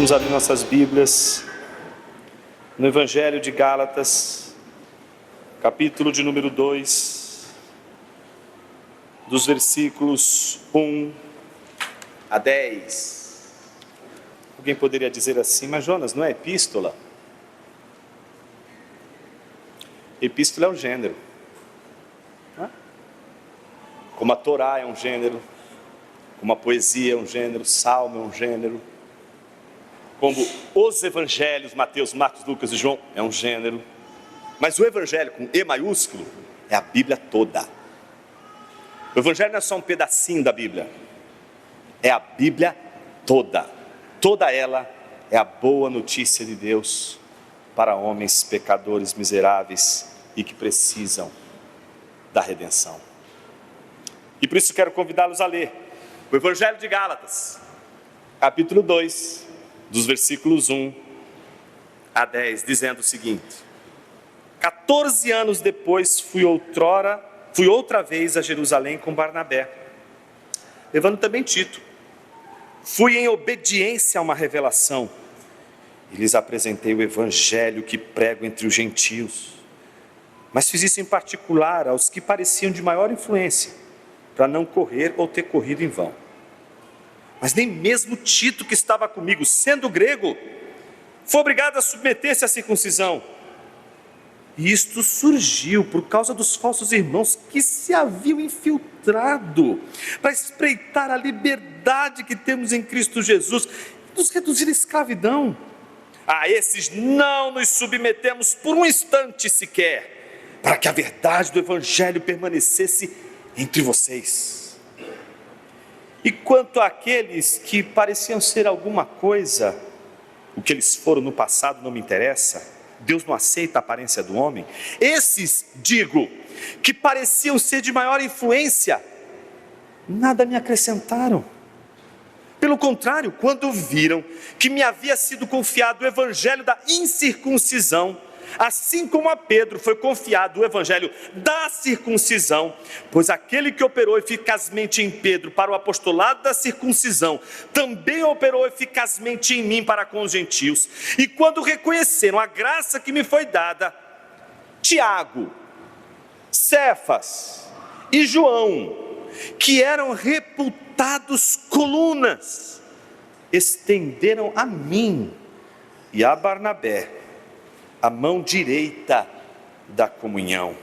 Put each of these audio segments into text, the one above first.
Vamos abrir nossas Bíblias no Evangelho de Gálatas, capítulo de número 2, dos versículos 1 a 10. Alguém poderia dizer assim: mas Jonas, não é epístola? Epístola é um gênero, como a Torá é um gênero, como a poesia é um gênero, salmo é um gênero, como os evangelhos, Mateus, Marcos, Lucas e João, é um gênero. Mas o evangelho com E maiúsculo é a Bíblia toda. O evangelho não é só um pedacinho da Bíblia, é a Bíblia toda. Toda ela é a boa notícia de Deus para homens pecadores miseráveis e que precisam da redenção. E por isso quero convidá-los a ler o Evangelho de Gálatas, capítulo 2, dos versículos 1 a 10, dizendo o seguinte: 14 anos depois fui outra vez a Jerusalém com Barnabé, levando também Tito. Fui em obediência a uma revelação e lhes apresentei o evangelho que prego entre os gentios, mas fiz isso em particular aos que pareciam de maior influência, para não correr ou ter corrido em vão. Mas nem mesmo Tito, que estava comigo, sendo grego, foi obrigado a submeter-se à circuncisão. E isto surgiu por causa dos falsos irmãos que se haviam infiltrado para espreitar a liberdade que temos em Cristo Jesus e nos reduzir à escravidão. A esses não nos submetemos por um instante sequer, para que a verdade do evangelho permanecesse entre vocês. E quanto àqueles que pareciam ser alguma coisa, o que eles foram no passado não me interessa, Deus não aceita a aparência do homem. Esses, digo, que pareciam ser de maior influência, nada me acrescentaram. Pelo contrário, quando viram que me havia sido confiado o evangelho da incircuncisão, assim como a Pedro foi confiado o evangelho da circuncisão, pois aquele que operou eficazmente em Pedro para o apostolado da circuncisão, também operou eficazmente em mim para com os gentios. E quando reconheceram a graça que me foi dada, Tiago, Cefas e João, que eram reputados colunas, estenderam a mim e a Barnabé a mão direita da comunhão,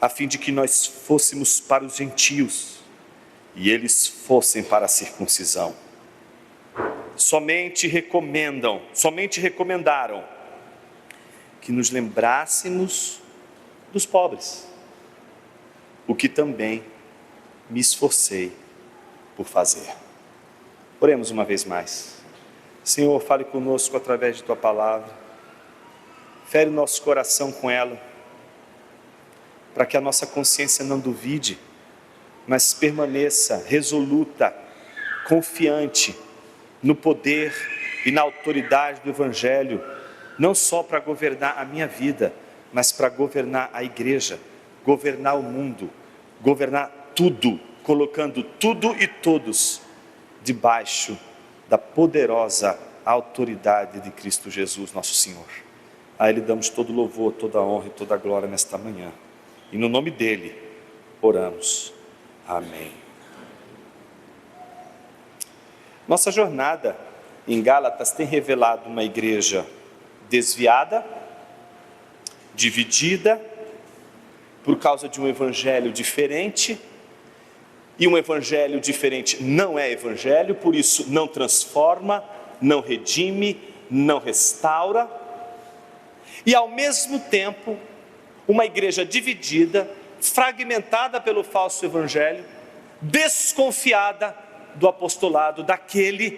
a fim de que nós fôssemos para os gentios e eles fossem para a circuncisão. Somente recomendaram que nos lembrássemos dos pobres, o que também me esforcei por fazer. Oremos uma vez mais. Senhor, fale conosco através de Tua palavra. Fere o nosso coração com ela, para que a nossa consciência não duvide, mas permaneça resoluta, confiante no poder e na autoridade do Evangelho, não só para governar a minha vida, mas para governar a igreja, governar o mundo, governar tudo, colocando tudo e todos debaixo da poderosa autoridade de Cristo Jesus, nosso Senhor. A Ele damos todo louvor, toda honra e toda glória nesta manhã. E no nome dEle, oramos. Amém. Nossa jornada em Gálatas tem revelado uma igreja desviada, dividida, por causa de um evangelho diferente. E um evangelho diferente não é evangelho, por isso não transforma, não redime, não restaura. E ao mesmo tempo, uma igreja dividida, fragmentada pelo falso evangelho, desconfiada do apostolado daquele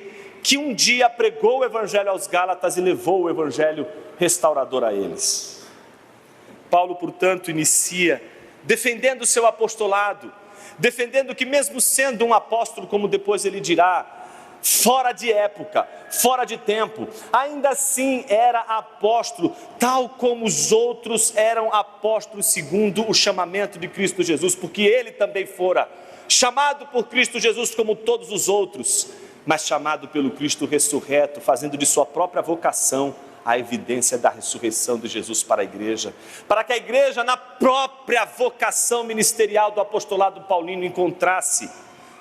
que um dia pregou o evangelho aos Gálatas e levou o evangelho restaurador a eles. Paulo, portanto, inicia defendendo o seu apostolado, defendendo que mesmo sendo um apóstolo, como depois ele dirá, fora de época, fora de tempo, ainda assim era apóstolo, tal como os outros eram apóstolos segundo o chamamento de Cristo Jesus, porque ele também fora chamado por Cristo Jesus como todos os outros, mas chamado pelo Cristo ressurreto, fazendo de sua própria vocação a evidência da ressurreição de Jesus para a igreja, para que a igreja, na própria vocação ministerial do apostolado paulino, encontrasse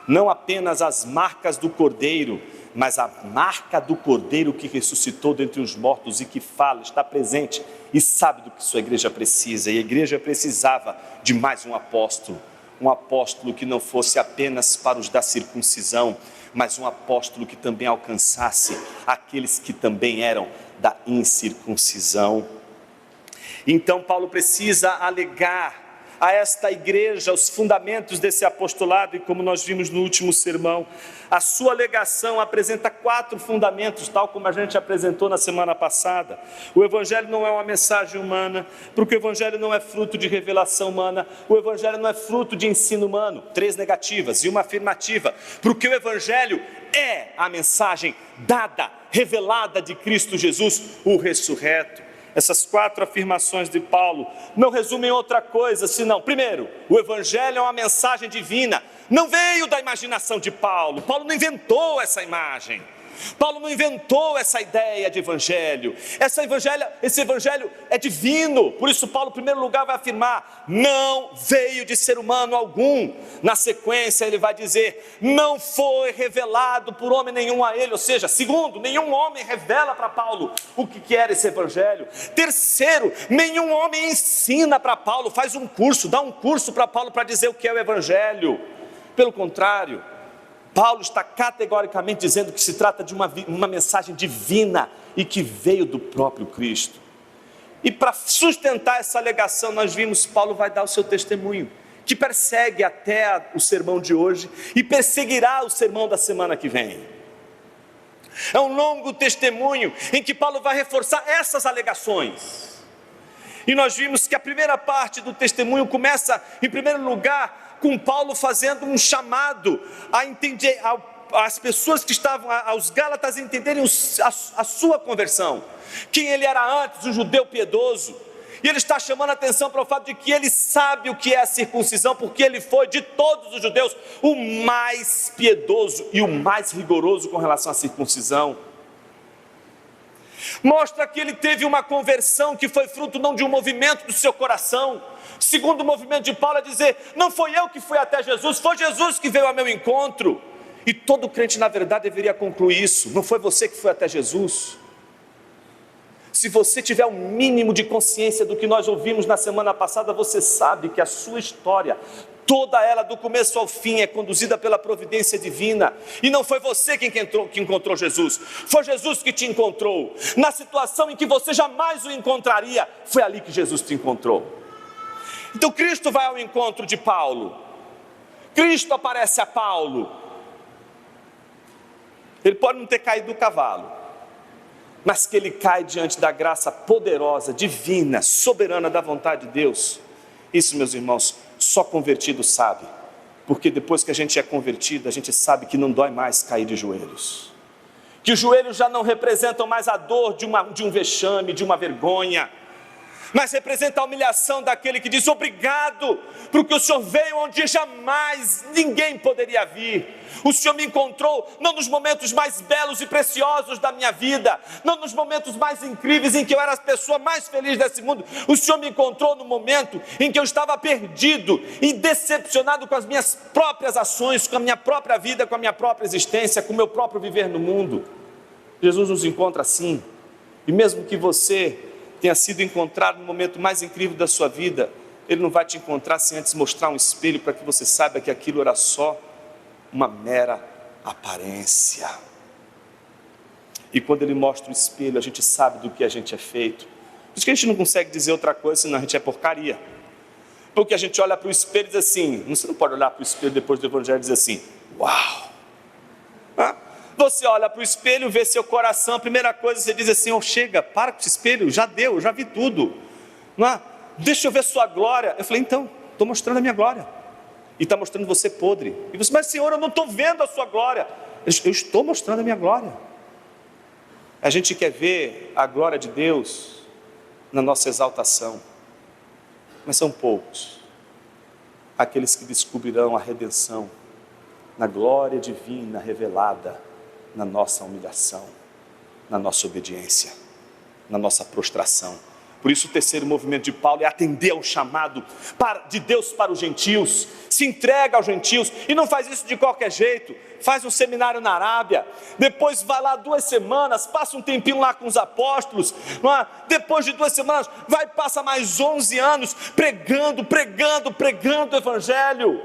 não apenas as marcas do Cordeiro, mas a marca do Cordeiro que ressuscitou dentre os mortos e que fala, está presente e sabe do que sua igreja precisa. E a igreja precisava de mais um apóstolo que não fosse apenas para os da circuncisão, mas um apóstolo que também alcançasse aqueles que também eram da incircuncisão. Então Paulo precisa alegar a esta igreja os fundamentos desse apostolado, e como nós vimos no último sermão, a sua alegação apresenta 4 fundamentos, tal como a gente apresentou na semana passada. O evangelho não é uma mensagem humana, porque o evangelho não é fruto de revelação humana, o evangelho não é fruto de ensino humano, 3 negativas e uma afirmativa, porque o evangelho é a mensagem dada, revelada de Cristo Jesus, o ressurreto. Essas 4 afirmações de Paulo não resumem outra coisa senão, primeiro, o evangelho é uma mensagem divina, não veio da imaginação de Paulo. Paulo não inventou essa imagem, Paulo não inventou essa ideia de evangelho. Esse evangelho é divino. Por isso Paulo, em primeiro lugar, vai afirmar: não veio de ser humano algum. Na sequência ele vai dizer: não foi revelado por homem nenhum a ele. Ou seja, segundo, nenhum homem revela para Paulo o que era esse evangelho. Terceiro, nenhum homem ensina para Paulo, faz um curso, dá um curso para Paulo para dizer o que é o evangelho. Pelo contrário, Paulo está categoricamente dizendo que se trata de uma mensagem divina e que veio do próprio Cristo. E para sustentar essa alegação, nós vimos, Paulo vai dar o seu testemunho, que persegue até o sermão de hoje e perseguirá o sermão da semana que vem. É um longo testemunho em que Paulo vai reforçar essas alegações. E nós vimos que a primeira parte do testemunho começa, em primeiro lugar, com Paulo fazendo um chamado a entender, as pessoas que estavam, aos Gálatas, entenderem a sua conversão, quem ele era antes, um judeu piedoso. E ele está chamando a atenção para o fato de que ele sabe o que é a circuncisão, porque ele foi, de todos os judeus, o mais piedoso e o mais rigoroso com relação à circuncisão. Mostra que ele teve uma conversão que foi fruto não de um movimento do seu coração. Segundo o movimento de Paulo é dizer: não foi eu que fui até Jesus, foi Jesus que veio ao meu encontro. E todo crente na verdade deveria concluir isso: não foi você que foi até Jesus. Se você tiver um mínimo de consciência do que nós ouvimos na semana passada, você sabe que a sua história, toda ela, do começo ao fim, é conduzida pela providência divina. E não foi você que encontrou Jesus, foi Jesus que te encontrou. Na situação em que você jamais o encontraria, foi ali que Jesus te encontrou. Então Cristo vai ao encontro de Paulo, Cristo aparece a Paulo. Ele pode não ter caído do cavalo, mas que ele cai diante da graça poderosa, divina, soberana da vontade de Deus. Isso, meus irmãos, só convertido sabe, porque depois que a gente é convertido, a gente sabe que não dói mais cair de joelhos, que os joelhos já não representam mais a dor de um vexame, de uma vergonha, mas representa a humilhação daquele que diz: obrigado, porque o Senhor veio onde jamais ninguém poderia vir. O Senhor me encontrou não nos momentos mais belos e preciosos da minha vida, não nos momentos mais incríveis em que eu era a pessoa mais feliz desse mundo. O Senhor me encontrou no momento em que eu estava perdido e decepcionado com as minhas próprias ações, com a minha própria vida, com a minha própria existência, com o meu próprio viver no mundo. Jesus nos encontra assim. E mesmo que você tenha sido encontrado no momento mais incrível da sua vida, Ele não vai te encontrar sem antes mostrar um espelho para que você saiba que aquilo era só uma mera aparência. E quando Ele mostra o espelho, a gente sabe do que a gente é feito. Por isso que a gente não consegue dizer outra coisa senão a gente é porcaria. Porque a gente olha para o espelho e diz assim: você não pode olhar para o espelho depois do evangelho e dizer assim: uau! Você olha para o espelho, vê seu coração, a primeira coisa você diz assim: oh, chega, para com esse espelho, já deu, já vi tudo, não é? Deixa eu ver sua glória. Eu falei: então, estou mostrando a minha glória, e está mostrando você podre. E você: mas Senhor, eu não estou vendo a sua glória. Eu estou mostrando a minha glória. A gente quer ver a glória de Deus na nossa exaltação, mas são poucos aqueles que descobrirão a redenção na glória divina revelada na nossa humilhação, na nossa obediência, na nossa prostração. Por isso o terceiro movimento de Paulo é atender ao chamado de Deus para os gentios, se entrega aos gentios, e não faz isso de qualquer jeito. Faz um seminário na Arábia, depois vai lá 2 semanas, passa um tempinho lá com os apóstolos, depois de 2 semanas, passa mais 11 anos pregando o Evangelho.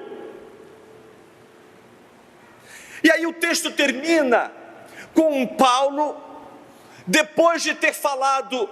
E aí o texto termina com Paulo, depois de ter falado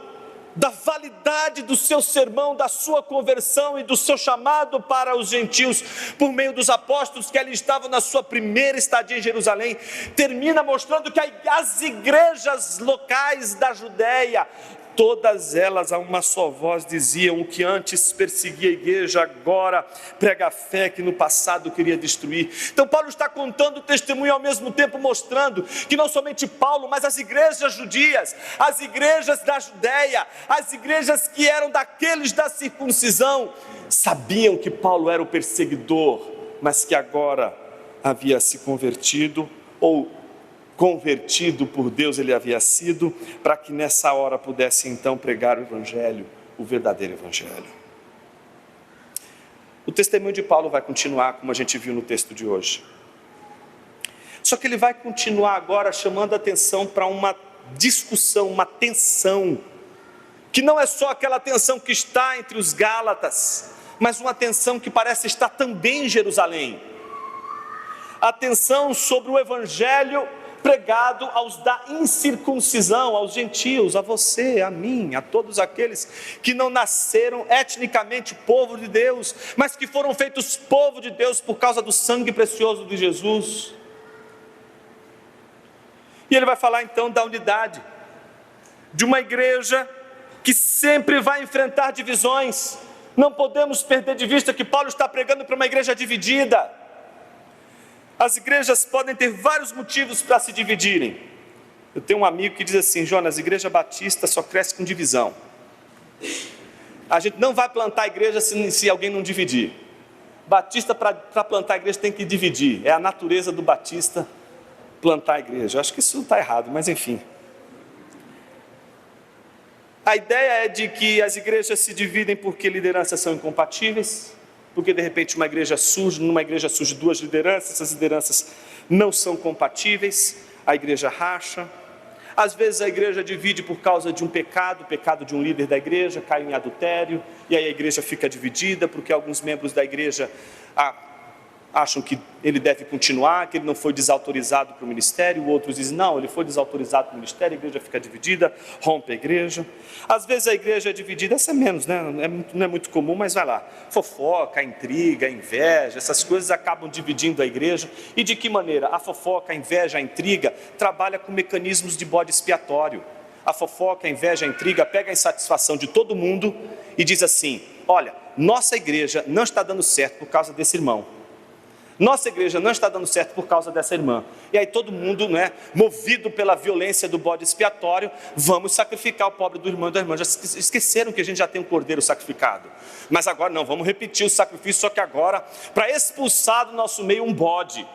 da validade do seu sermão, da sua conversão e do seu chamado para os gentios, por meio dos apóstolos que ali estavam na sua primeira estadia em Jerusalém, termina mostrando que as igrejas locais da Judéia, todas elas a uma só voz diziam: o que antes perseguia a igreja, agora prega a fé que no passado queria destruir. Então Paulo está contando o testemunho e ao mesmo tempo mostrando que não somente Paulo, mas as igrejas judias, as igrejas da Judéia, as igrejas que eram daqueles da circuncisão, sabiam que Paulo era o perseguidor, mas que agora havia se convertido, ou convertido por Deus ele havia sido, para que nessa hora pudesse então pregar o Evangelho, o verdadeiro Evangelho. O testemunho de Paulo vai continuar, como a gente viu no texto de hoje. Só que ele vai continuar agora chamando a atenção para uma discussão, uma tensão, que não é só aquela tensão que está entre os Gálatas, mas uma tensão que parece estar também em Jerusalém. A tensão sobre o Evangelho pregado aos da incircuncisão, aos gentios, a você, a mim, a todos aqueles que não nasceram etnicamente povo de Deus, mas que foram feitos povo de Deus por causa do sangue precioso de Jesus. E ele vai falar então da unidade, de uma igreja que sempre vai enfrentar divisões. Não podemos perder de vista que Paulo está pregando para uma igreja dividida. As igrejas podem ter vários motivos para se dividirem. Eu tenho um amigo que diz assim: Jonas, a igreja batista só cresce com divisão. A gente não vai plantar a igreja se alguém não dividir. Batista, para plantar a igreja, tem que dividir. É a natureza do batista plantar a igreja. Eu acho que isso está errado, mas enfim. A ideia é de que as igrejas se dividem porque lideranças são incompatíveis, porque de repente numa igreja surge 2 lideranças, essas lideranças não são compatíveis, a igreja racha. Às vezes a igreja divide por causa de um pecado, o pecado de um líder da igreja, cai em adultério, e aí a igreja fica dividida, porque alguns membros da igreja acham que ele deve continuar, que ele não foi desautorizado para o ministério, outros dizem, não, ele foi desautorizado para o ministério, a igreja fica dividida, rompe a igreja. Às vezes a igreja é dividida, essa é menos, né? Não é muito comum, mas vai lá, fofoca, intriga, inveja, essas coisas acabam dividindo a igreja. E de que maneira? A fofoca, a inveja, a intriga, trabalha com mecanismos de bode expiatório. A fofoca, a inveja, a intriga, pega a insatisfação de todo mundo e diz assim, olha, nossa igreja não está dando certo por causa desse irmão. Nossa igreja não está dando certo por causa dessa irmã. E aí todo mundo, movido pela violência do bode expiatório, vamos sacrificar o pobre do irmão e da irmã. Já esqueceram que a gente já tem um cordeiro sacrificado. Mas agora não, vamos repetir o sacrifício, só que agora, para expulsar do nosso meio um bode.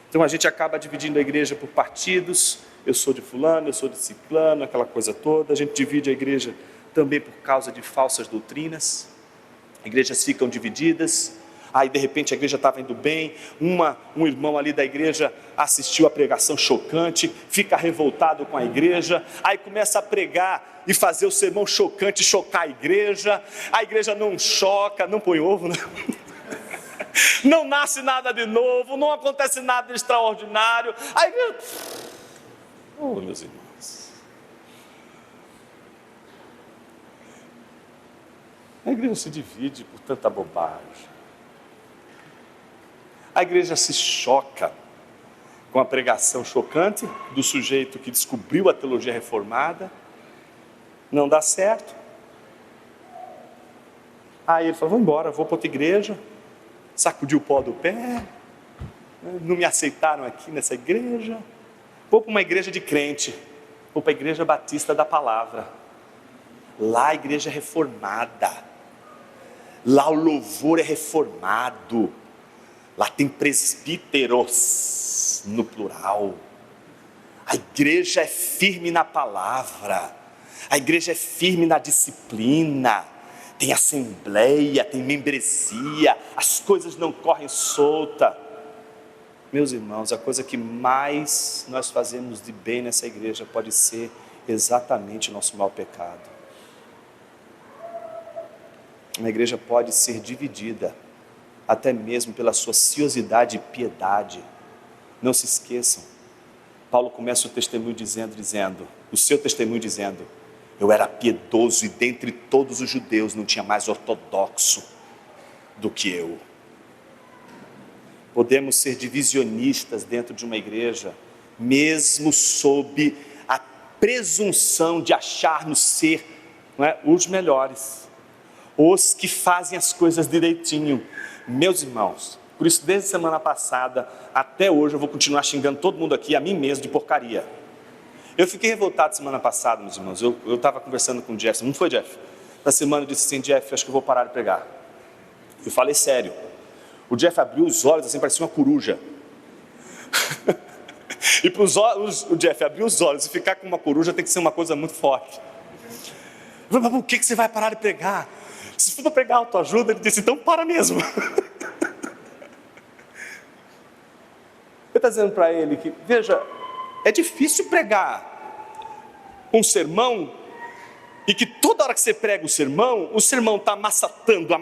Então a gente acaba dividindo a igreja por partidos. Eu sou de fulano, eu sou de ciclano, aquela coisa toda. A gente divide a igreja também por causa de falsas doutrinas. Igrejas ficam divididas, aí de repente a igreja estava indo bem, um irmão ali da igreja assistiu a pregação chocante, fica revoltado com a igreja, aí começa a pregar e fazer o sermão chocante, chocar a igreja não choca, não põe ovo, né? Não nasce nada de novo, não acontece nada de extraordinário, a igreja... Oh, meus irmãos, a igreja se divide por tanta bobagem. A igreja se choca com a pregação chocante do sujeito que descobriu a teologia reformada. Não dá certo. Aí ele fala, vou embora, vou para outra igreja. Sacudiu o pó do pé. Não me aceitaram aqui nessa igreja. Vou para uma igreja de crente. Vou para a igreja batista da palavra. Lá a igreja é reformada. Lá o louvor é reformado. Lá tem presbíteros no plural. A igreja é firme na palavra, a igreja é firme na disciplina, tem assembleia, tem membresia, as coisas não correm solta. Meus irmãos, a coisa que mais nós fazemos de bem nessa igreja pode ser exatamente o nosso mau pecado. Uma igreja pode ser dividida, até mesmo pela sua ciosidade e piedade. Não se esqueçam, Paulo começa o testemunho dizendo, o seu testemunho dizendo: eu era piedoso e dentre todos os judeus não tinha mais ortodoxo do que eu. Podemos ser divisionistas dentro de uma igreja, mesmo sob a presunção de acharmos ser, não é, os melhores, os que fazem as coisas direitinho. Meus irmãos, por isso desde semana passada até hoje eu vou continuar xingando todo mundo aqui, a mim mesmo, de porcaria. Eu fiquei revoltado semana passada, meus irmãos. Eu estava conversando com o Jeff, não foi, Jeff? Na semana eu disse assim: Jeff, acho que eu vou parar de pregar. Eu falei sério. O Jeff abriu os olhos assim, parecia uma coruja. E para os olhos, o Jeff abriu os olhos e ficar com uma coruja tem que ser uma coisa muito forte. Eu falei: por que você vai parar de pregar? Se for para pregar autoajuda, ele disse: então para mesmo. Eu estou dizendo para ele que, veja, é difícil pregar um sermão e que toda hora que você prega o sermão está massacrando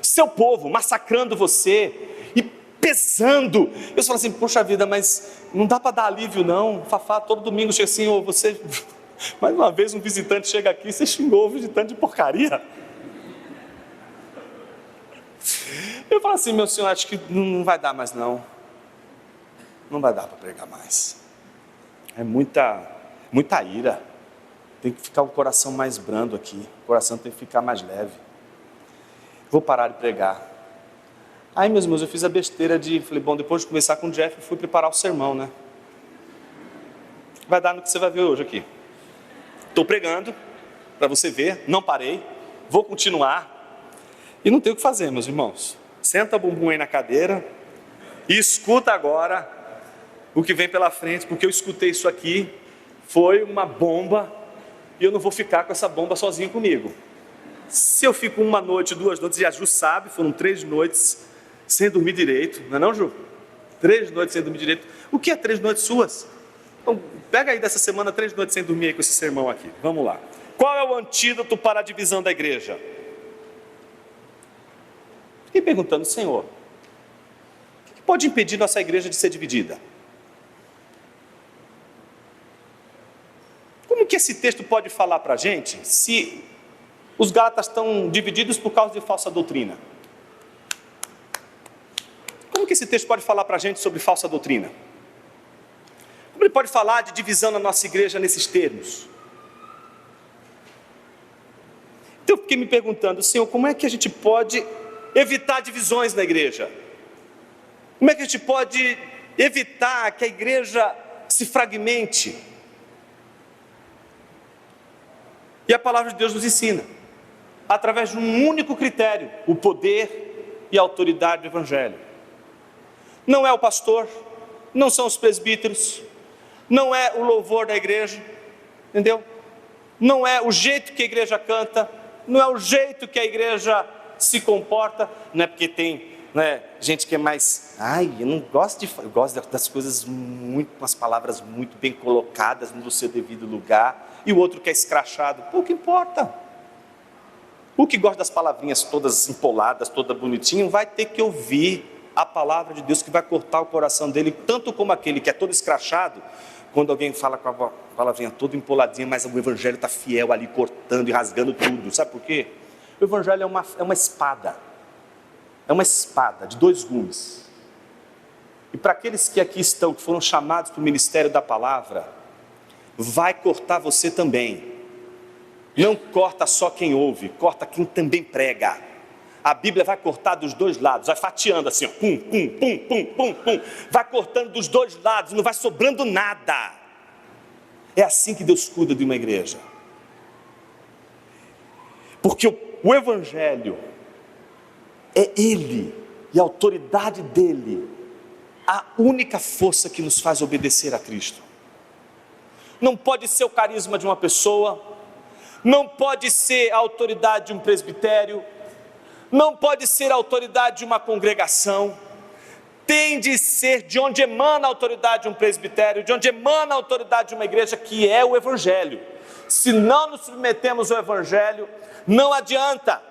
seu povo, massacrando você e pesando. Eu falo assim: poxa vida, mas não dá para dar alívio não. Fafá todo domingo chega assim: ô, você, mais uma vez um visitante chega aqui, você xingou o visitante de porcaria. Eu falo assim: meu senhor, acho que não vai dar mais não. Não vai dar para pregar mais. É muita ira. Tem que ficar o coração mais brando aqui. O coração tem que ficar mais leve. Vou parar de pregar. Aí, meus irmãos, eu fiz a besteira falei: bom, depois de conversar com o Jeff, eu fui preparar o sermão, né? Vai dar no que você vai ver hoje aqui. Estou pregando, para você ver, não parei, vou continuar. E não tem o que fazer, meus irmãos. Senta o bumbum aí na cadeira e escuta agora o que vem pela frente, porque eu escutei isso aqui, foi uma bomba, e eu não vou ficar com essa bomba sozinho comigo. Se eu fico uma noite, 2 noites, e a Ju sabe, foram 3 noites sem dormir direito, não é não, Ju? 3 noites sem dormir direito. O que é 3 noites suas? Então, pega aí dessa semana 3 noites sem dormir aí com esse sermão aqui. Vamos lá. Qual é o antídoto para a divisão da igreja? Fiquei perguntando: Senhor, o que pode impedir nossa igreja de ser dividida? Como que esse texto pode falar para a gente se os gálatas estão divididos por causa de falsa doutrina? Como que esse texto pode falar para a gente sobre falsa doutrina? Como ele pode falar de divisão na nossa igreja nesses termos? Então eu fiquei me perguntando: Senhor, como é que a gente pode evitar divisões na igreja? Como é que a gente pode evitar que a igreja se fragmente? E a palavra de Deus nos ensina, através de um único critério: o poder e a autoridade do evangelho. Não é o pastor, não são os presbíteros, não é o louvor da igreja, entendeu? Não é o jeito que a igreja canta, não é o jeito que a igreja se comporta, não é porque tem, né, gente que é mais, eu não gosto eu gosto das coisas muito, com as palavras muito bem colocadas no seu devido lugar, e o outro que é escrachado. Pouco importa. O que gosta das palavrinhas todas empoladas, toda bonitinha, vai ter que ouvir a palavra de Deus, que vai cortar o coração dele, tanto como aquele que é todo escrachado, quando alguém fala com a palavrinha toda empoladinha, mas o evangelho está fiel ali, cortando e rasgando tudo. Sabe por quê? O evangelho é uma espada. É uma espada de 2 gumes. E para aqueles que aqui estão, que foram chamados para o ministério da palavra, vai cortar você também. Não corta só quem ouve, corta quem também prega. A Bíblia vai cortar dos 2 lados, vai fatiando assim, ó, pum, pum, pum, pum, pum, pum, vai cortando dos 2 lados, não vai sobrando nada. É assim que Deus cuida de uma igreja. Porque o evangelho é Ele e a autoridade dele, a única força que nos faz obedecer a Cristo. Não pode ser o carisma de uma pessoa, não pode ser a autoridade de um presbitério, não pode ser a autoridade de uma congregação. Tem de ser de onde emana a autoridade de um presbitério, de onde emana a autoridade de uma igreja, que é o Evangelho. Se não nos submetemos ao Evangelho, não adianta,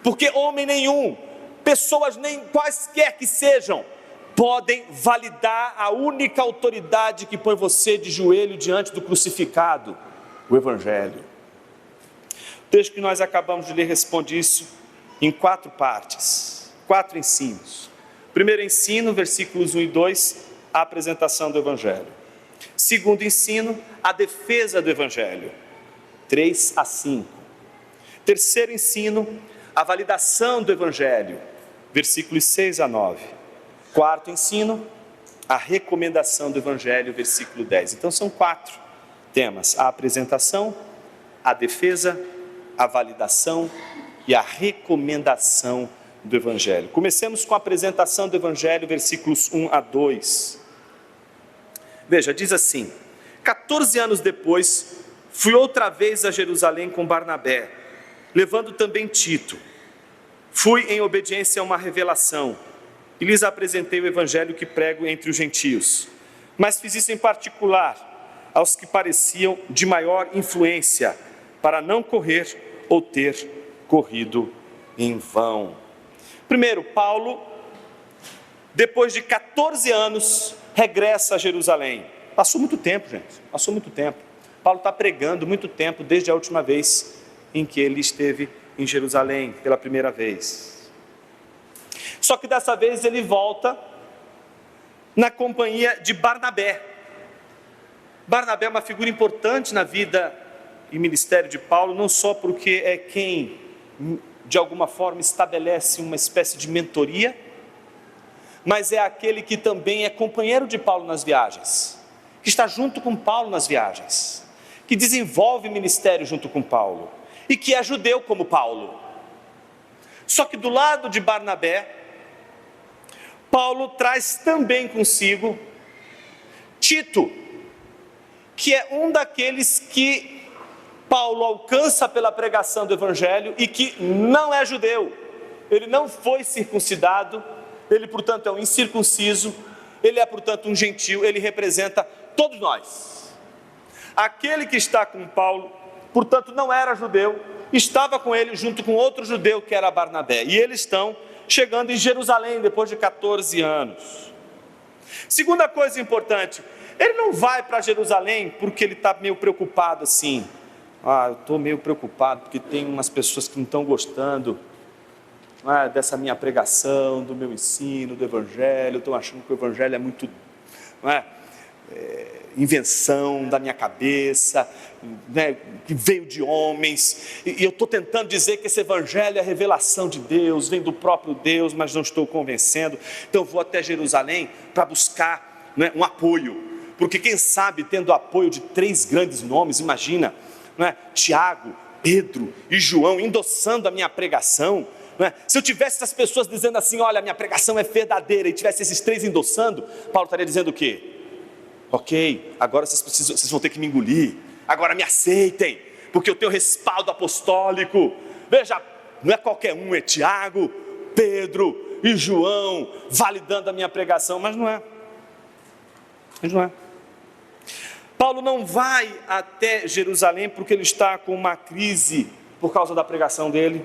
porque homem nenhum, pessoas nem quaisquer que sejam, podem validar a única autoridade que põe você de joelho diante do crucificado, o Evangelho. O texto que nós acabamos de ler responde isso em 4 partes, 4 ensinos. Primeiro ensino, versículos 1 e 2, a apresentação do Evangelho. Segundo ensino, a defesa do Evangelho, 3 a 5. Terceiro ensino, a validação do Evangelho, versículos 6 a 9. Quarto ensino, a recomendação do Evangelho, versículo 10. Então são 4 temas: a apresentação, a defesa, a validação e a recomendação do Evangelho. Comecemos com a apresentação do Evangelho, versículos 1 a 2. Veja, diz assim: 14 anos depois, fui outra vez a Jerusalém com Barnabé, levando também Tito. Fui em obediência a uma revelação, e lhes apresentei o Evangelho que prego entre os gentios. Mas fiz isso em particular aos que pareciam de maior influência, para não correr ou ter corrido em vão. Primeiro, Paulo, depois de 14 anos, regressa a Jerusalém. Passou muito tempo, gente, passou muito tempo. Paulo está pregando muito tempo, desde a última vez em que ele esteve em Jerusalém, pela primeira vez. Só que dessa vez ele volta na companhia de Barnabé. Barnabé é uma figura importante na vida e ministério de Paulo, não só porque é quem, de alguma forma, estabelece uma espécie de mentoria, mas é aquele que também é companheiro de Paulo nas viagens, que está junto com Paulo nas viagens, que desenvolve ministério junto com Paulo, e que é judeu como Paulo. Só que do lado de Barnabé, Paulo traz também consigo Tito, que é um daqueles que Paulo alcança pela pregação do Evangelho e que não é judeu. Ele não foi circuncidado, ele portanto é um incircunciso, ele é portanto um gentil, ele representa todos nós. Aquele que está com Paulo, portanto não era judeu, estava com ele junto com outro judeu que era Barnabé, e eles estão chegando em Jerusalém depois de 14 anos. Segunda coisa importante, ele não vai para Jerusalém porque ele está meio preocupado assim. Eu estou meio preocupado porque tem umas pessoas que não estão gostando dessa minha pregação, do meu ensino, do Evangelho, estão achando que o Evangelho é muito invenção da minha cabeça, que veio de homens, e eu estou tentando dizer que esse Evangelho é a revelação de Deus, vem do próprio Deus, mas não estou convencendo, então eu vou até Jerusalém para buscar um apoio, porque quem sabe tendo o apoio de 3 grandes nomes, imagina, Tiago, Pedro e João endossando a minha pregação, se eu tivesse essas pessoas dizendo assim, olha, minha pregação é verdadeira, e tivesse esses 3 endossando, Paulo estaria dizendo o quê? Ok, agora vocês vão ter que me engolir, agora me aceitem, porque eu tenho respaldo apostólico. Veja, não é qualquer um, é Tiago, Pedro e João validando a minha pregação, mas não é. Paulo não vai até Jerusalém porque ele está com uma crise por causa da pregação dele.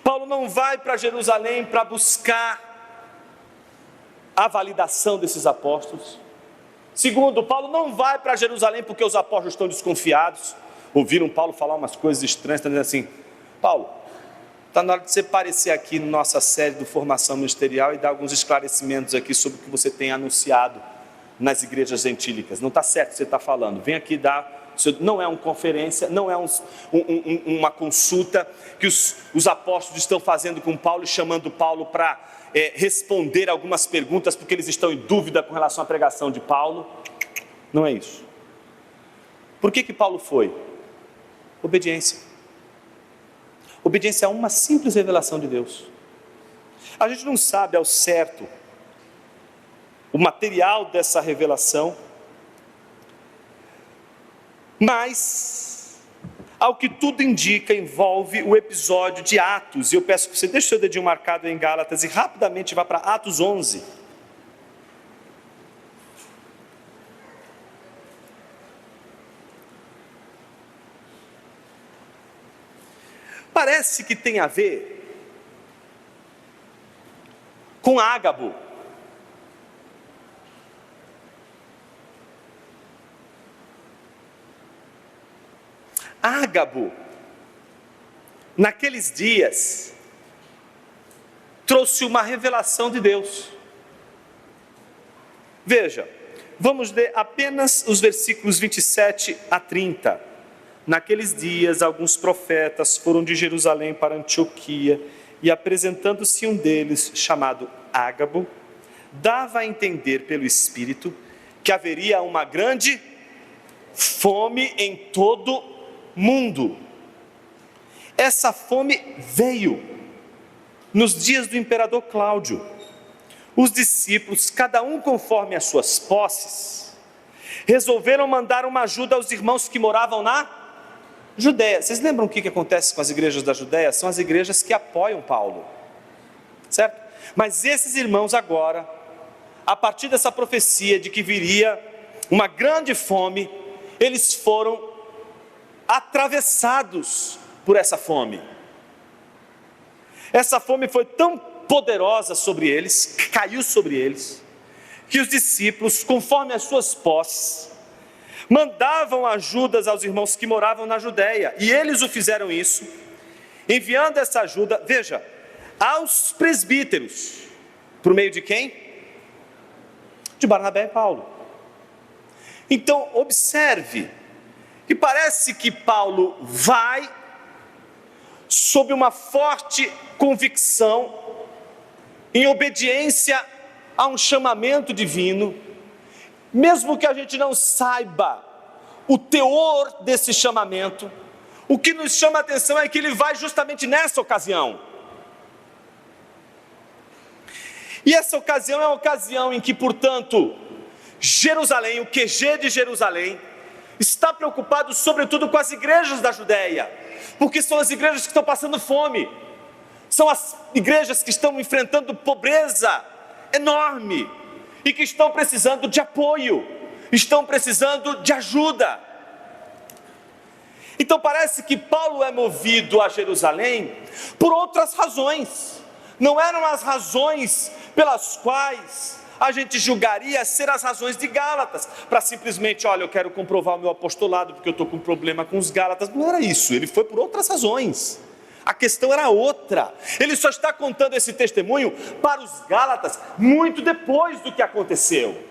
Paulo não vai para Jerusalém para buscar a validação desses apóstolos. Segundo, Paulo não vai para Jerusalém porque os apóstolos estão desconfiados, ouviram Paulo falar umas coisas estranhas, estão dizendo assim, Paulo, está na hora de você aparecer aqui na nossa série de formação ministerial e dar alguns esclarecimentos aqui sobre o que você tem anunciado nas igrejas gentílicas. Não está certo o que você está falando, vem aqui dar. Não é uma conferência, não é uma consulta que os apóstolos estão fazendo com Paulo e chamando Paulo para responder algumas perguntas porque eles estão em dúvida com relação à pregação de Paulo. Não é isso. Por que Paulo foi? Obediência. Obediência a uma simples revelação de Deus. A gente não sabe ao certo o material dessa revelação, mas, ao que tudo indica, envolve o episódio de Atos. E eu peço que você deixe o seu dedinho marcado em Gálatas e rapidamente vá para Atos 11. Parece que tem a ver com Ágabo. Ágabo, naqueles dias, trouxe uma revelação de Deus. Veja, vamos ler apenas os versículos 27 a 30. Naqueles dias, alguns profetas foram de Jerusalém para Antioquia, e apresentando-se um deles, chamado Ágabo, dava a entender pelo Espírito que haveria uma grande fome em todo mundo. Essa fome veio nos dias do imperador Cláudio. Os discípulos, cada um conforme as suas posses, resolveram mandar uma ajuda aos irmãos que moravam na Judéia. Vocês lembram o que acontece com as igrejas da Judéia? São as igrejas que apoiam Paulo, certo? Mas esses irmãos agora, a partir dessa profecia de que viria uma grande fome, eles foram atravessados por essa fome. Essa fome foi tão poderosa sobre eles, caiu sobre eles, que os discípulos, conforme as suas posses, mandavam ajudas aos irmãos que moravam na Judéia, e eles o fizeram isso, enviando essa ajuda, veja, aos presbíteros, por meio de quem? De Barnabé e Paulo. Então, observe, que parece que Paulo vai sob uma forte convicção, em obediência a um chamamento divino, mesmo que a gente não saiba o teor desse chamamento, o que nos chama a atenção é que ele vai justamente nessa ocasião. E essa ocasião é a ocasião em que, portanto, Jerusalém, o QG de Jerusalém, está preocupado sobretudo com as igrejas da Judéia, porque são as igrejas que estão passando fome, são as igrejas que estão enfrentando pobreza enorme, e que estão precisando de apoio, estão precisando de ajuda. Então parece que Paulo é movido a Jerusalém por outras razões, não eram as razões pelas quais a gente julgaria ser as razões de Gálatas, para simplesmente, olha, eu quero comprovar o meu apostolado porque eu estou com um problema com os Gálatas. Não era isso, ele foi por outras razões. A questão era outra. Ele só está contando esse testemunho para os Gálatas muito depois do que aconteceu.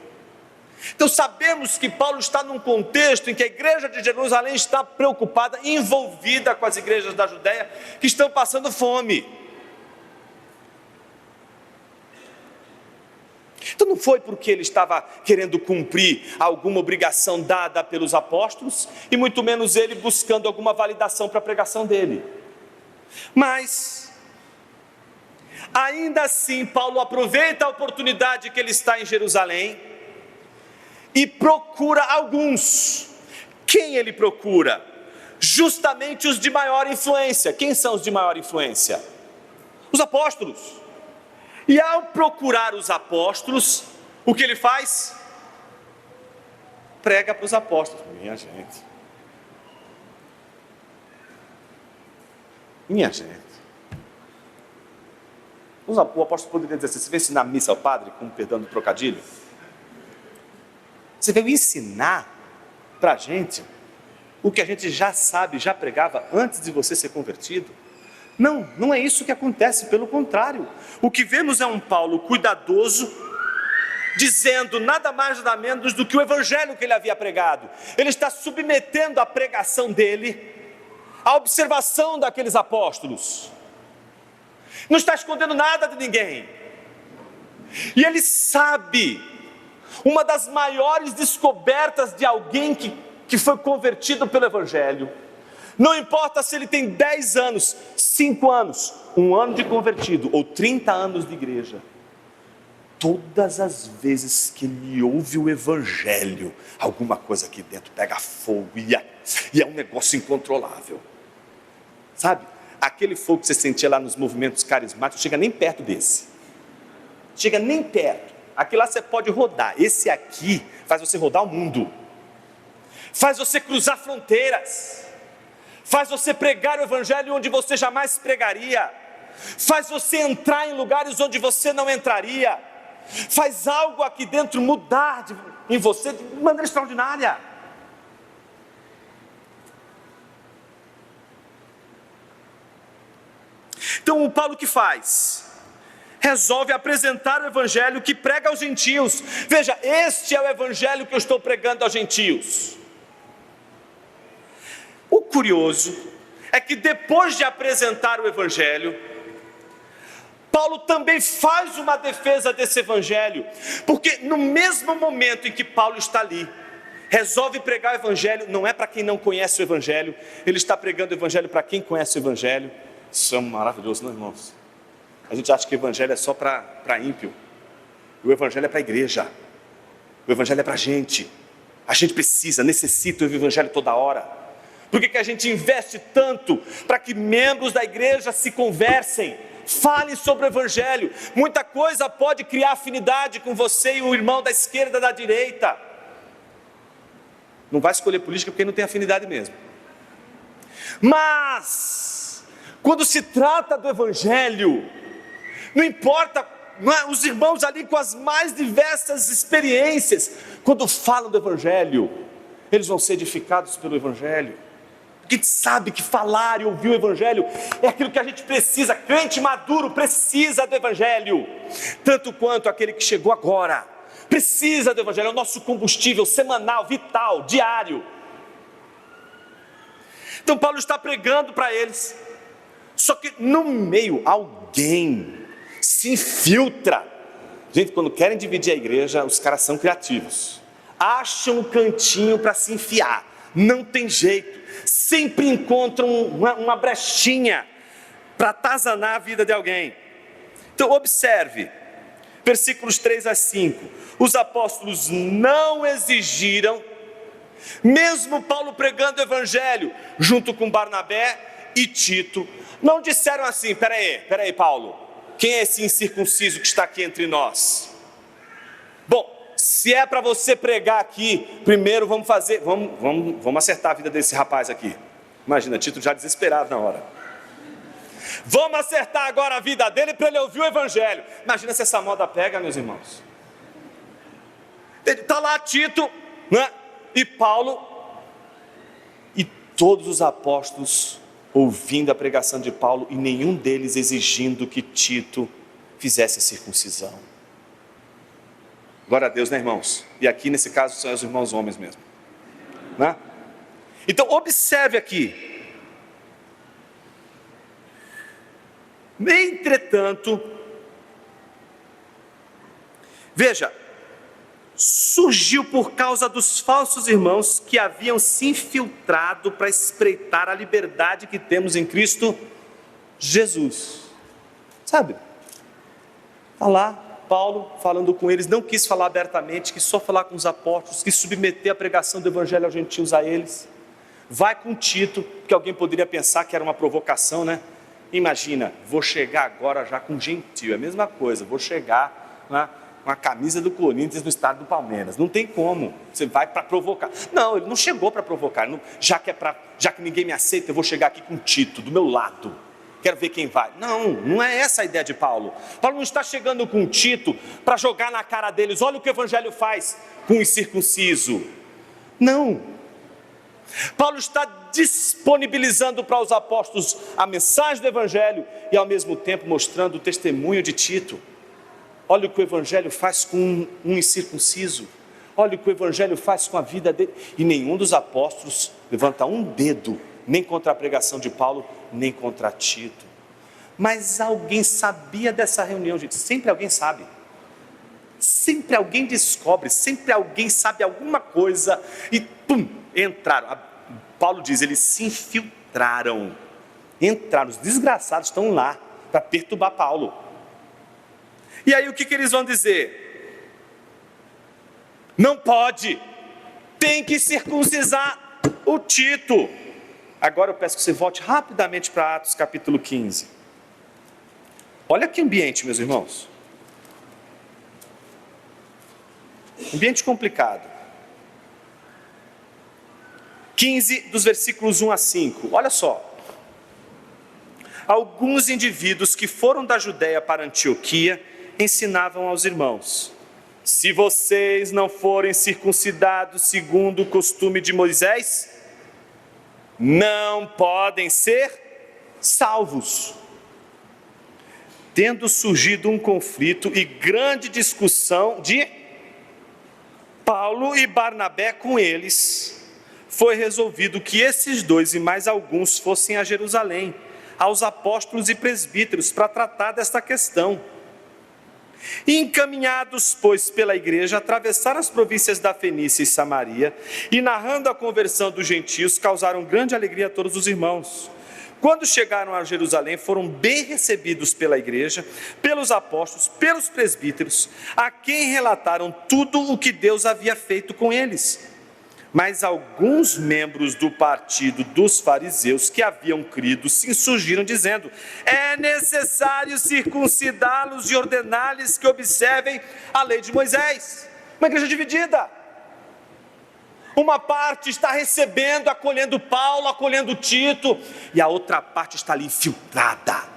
Então sabemos que Paulo está num contexto em que a igreja de Jerusalém está preocupada, envolvida com as igrejas da Judéia que estão passando fome. Então não foi porque ele estava querendo cumprir alguma obrigação dada pelos apóstolos, e muito menos ele buscando alguma validação para a pregação dele. Mas, ainda assim, Paulo aproveita a oportunidade que ele está em Jerusalém e procura alguns. Quem ele procura? Justamente os de maior influência. Quem são os de maior influência? Os apóstolos. E ao procurar os apóstolos, o que ele faz? Prega para os apóstolos. Minha gente. O apóstolo poderia dizer assim: você veio ensinar missa ao padre, com perdão do trocadilho? Você veio ensinar para a gente o que a gente já sabe, já pregava antes de você ser convertido? Não, não é isso que acontece, pelo contrário. O que vemos é um Paulo cuidadoso, dizendo nada mais nada menos do que o evangelho que ele havia pregado. Ele está submetendo a pregação dele à observação daqueles apóstolos. Não está escondendo nada de ninguém. E ele sabe, uma das maiores descobertas de alguém que foi convertido pelo evangelho, Não importa se ele tem 10 anos, 5 anos, 1 ano de convertido ou 30 anos de igreja. Todas as vezes que ele ouve o evangelho, alguma coisa aqui dentro pega fogo e é um negócio incontrolável. Sabe? Aquele fogo que você sentia lá nos movimentos carismáticos, chega nem perto desse. Chega nem perto. Aquele lá você pode rodar. Esse aqui faz você rodar o mundo. Faz você cruzar fronteiras. Faz você pregar o evangelho onde você jamais pregaria. Faz você entrar em lugares onde você não entraria. Faz algo aqui dentro mudar em você de maneira extraordinária. Então o Paulo que faz? Resolve apresentar o evangelho que prega aos gentios. Veja, este é o evangelho que eu estou pregando aos gentios. O curioso é que depois de apresentar o evangelho, Paulo também faz uma defesa desse evangelho, porque no mesmo momento em que Paulo está ali, resolve pregar o evangelho, não é para quem não conhece o evangelho, ele está pregando o evangelho para quem conhece o evangelho. Isso é maravilhoso, não, irmãos? A gente acha que o evangelho é só para ímpio. O evangelho é para a igreja. O evangelho é para a gente. A gente precisa, necessita ouvir o evangelho toda hora. Por que a gente investe tanto para que membros da igreja se conversem, falem sobre o evangelho? Muita coisa pode criar afinidade com você e o irmão da esquerda, da direita. Não vai escolher política porque não tem afinidade mesmo. Mas quando se trata do evangelho, não importa, os irmãos ali com as mais diversas experiências, quando falam do evangelho, eles vão ser edificados pelo evangelho. Porque a gente sabe que falar e ouvir o evangelho é aquilo que a gente precisa. Crente maduro precisa do evangelho, tanto quanto aquele que chegou agora precisa do evangelho. É o nosso combustível semanal, vital, diário. Então Paulo está pregando para eles, só que no meio alguém se infiltra. Gente, quando querem dividir a igreja, os caras são criativos, acham um cantinho para se enfiar, não tem jeito, sempre encontram uma brechinha para atazanar a vida de alguém. Então observe, versículos 3 a 5, os apóstolos não exigiram, mesmo Paulo pregando o evangelho, junto com Barnabé e Tito, não disseram assim: peraí Paulo, quem é esse incircunciso que está aqui entre nós? Bom, se é para você pregar aqui, primeiro vamos acertar a vida desse rapaz aqui. Imagina, Tito já desesperado na hora. Vamos acertar agora a vida dele para ele ouvir o evangelho. Imagina se essa moda pega, meus irmãos. Está lá Tito, né? E Paulo, e todos os apóstolos ouvindo a pregação de Paulo, e nenhum deles exigindo que Tito fizesse a circuncisão. Glória a Deus, né, irmãos? E aqui nesse caso são os irmãos homens mesmo, né? Então observe aqui. Entretanto, veja, surgiu por causa dos falsos irmãos que haviam se infiltrado para espreitar a liberdade que temos em Cristo Jesus. Sabe? Está lá Paulo falando com eles, não quis falar abertamente, quis só falar com os apóstolos, quis submeter a pregação do evangelho aos gentios a eles. Vai com Tito, porque alguém poderia pensar que era uma provocação, né? Imagina, vou chegar agora já com gentio, é a mesma coisa, vou chegar, né, com a camisa do Corinthians no estado do Palmeiras. Não tem como, você vai para provocar. Não, ele não chegou para provocar, não, já que ninguém me aceita, eu vou chegar aqui com Tito, do meu lado, quero ver quem vai. Não é essa a ideia de Paulo. Paulo não está chegando com Tito para jogar na cara deles: olha o que o evangelho faz com o incircunciso. Não. Paulo está disponibilizando para os apóstolos a mensagem do evangelho e ao mesmo tempo mostrando o testemunho de Tito. Olha o que o evangelho faz com um incircunciso, olha o que o evangelho faz com a vida dele. E nenhum dos apóstolos levanta um dedo, nem contra a pregação de Paulo, nem contra Tito. Mas alguém sabia dessa reunião, gente. Sempre alguém sabe, sempre alguém descobre, sempre alguém sabe alguma coisa e pum, entraram. Paulo diz, eles se infiltraram entraram, os desgraçados estão lá para perturbar Paulo. E aí o que eles vão dizer? Não pode, tem que circuncisar o Tito. Agora eu peço que você volte rapidamente para Atos capítulo 15. Olha que ambiente, meus irmãos. Ambiente complicado. 15, dos versículos 1 a 5. Olha só. Alguns indivíduos que foram da Judéia para Antioquia ensinavam aos irmãos: se vocês não forem circuncidados segundo o costume de Moisés, não podem ser salvos. Tendo surgido um conflito e grande discussão de Paulo e Barnabé com eles, foi resolvido que esses dois e mais alguns fossem a Jerusalém, aos apóstolos e presbíteros, para tratar desta questão. E encaminhados, pois, pela igreja, atravessaram as províncias da Fenícia e Samaria, e narrando a conversão dos gentios, causaram grande alegria a todos os irmãos. Quando chegaram a Jerusalém, foram bem recebidos pela igreja, pelos apóstolos, pelos presbíteros, a quem relataram tudo o que Deus havia feito com eles. Mas alguns membros do partido dos fariseus que haviam crido se insurgiram, dizendo: é necessário circuncidá-los e ordenar-lhes que observem a lei de Moisés. Uma igreja dividida. Uma parte está recebendo, acolhendo Paulo, acolhendo Tito, e a outra parte está ali infiltrada.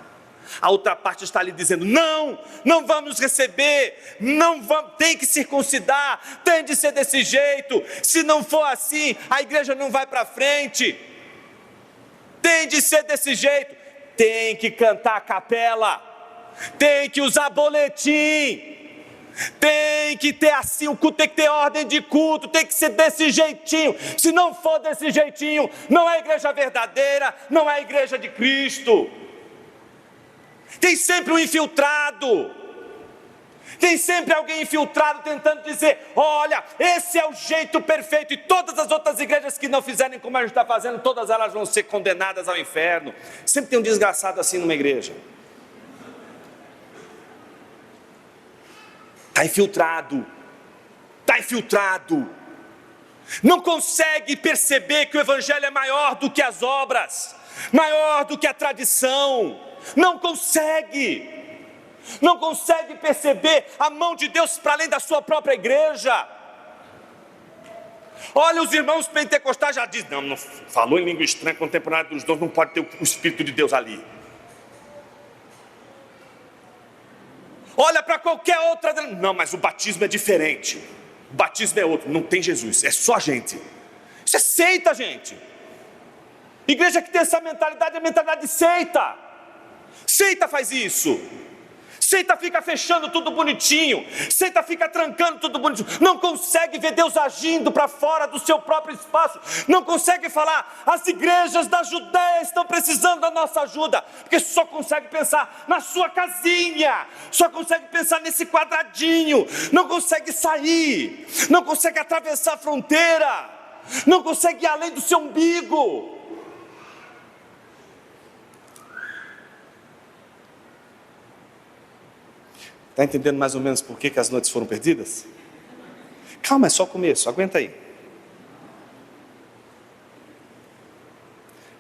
A outra parte está ali dizendo: não vamos receber, tem que circuncidar, tem de ser desse jeito, se não for assim, a igreja não vai para frente, tem de ser desse jeito, tem que cantar a capela, tem que usar boletim, tem que ter assim, o culto tem que ter ordem de culto, tem que ser desse jeitinho, se não for desse jeitinho, não é igreja verdadeira, não é igreja de Cristo. Tem sempre um infiltrado, tem sempre alguém infiltrado tentando dizer: olha, esse é o jeito perfeito, e todas as outras igrejas que não fizerem como a gente está fazendo, todas elas vão ser condenadas ao inferno. Sempre tem um desgraçado assim numa igreja. Está infiltrado, não consegue perceber que o evangelho é maior do que as obras, maior do que a tradição. Não consegue perceber a mão de Deus para além da sua própria igreja. Olha, os irmãos pentecostais já dizem: não falou em língua estranha, contemporânea dos dons, não pode ter o Espírito de Deus ali. Olha para qualquer outra, não, mas o batismo é diferente, o batismo é outro, não tem Jesus, é só a gente. Isso é seita, gente. Igreja que tem essa mentalidade é mentalidade de seita. Seita faz isso. Seita fica fechando tudo bonitinho, seita fica trancando tudo bonitinho, não consegue ver Deus agindo para fora do seu próprio espaço, não consegue falar: as igrejas da Judéia estão precisando da nossa ajuda, porque só consegue pensar na sua casinha, só consegue pensar nesse quadradinho, não consegue sair, não consegue atravessar a fronteira, não consegue ir além do seu umbigo. Está entendendo mais ou menos por que as noites foram perdidas? Calma, é só o começo, aguenta aí.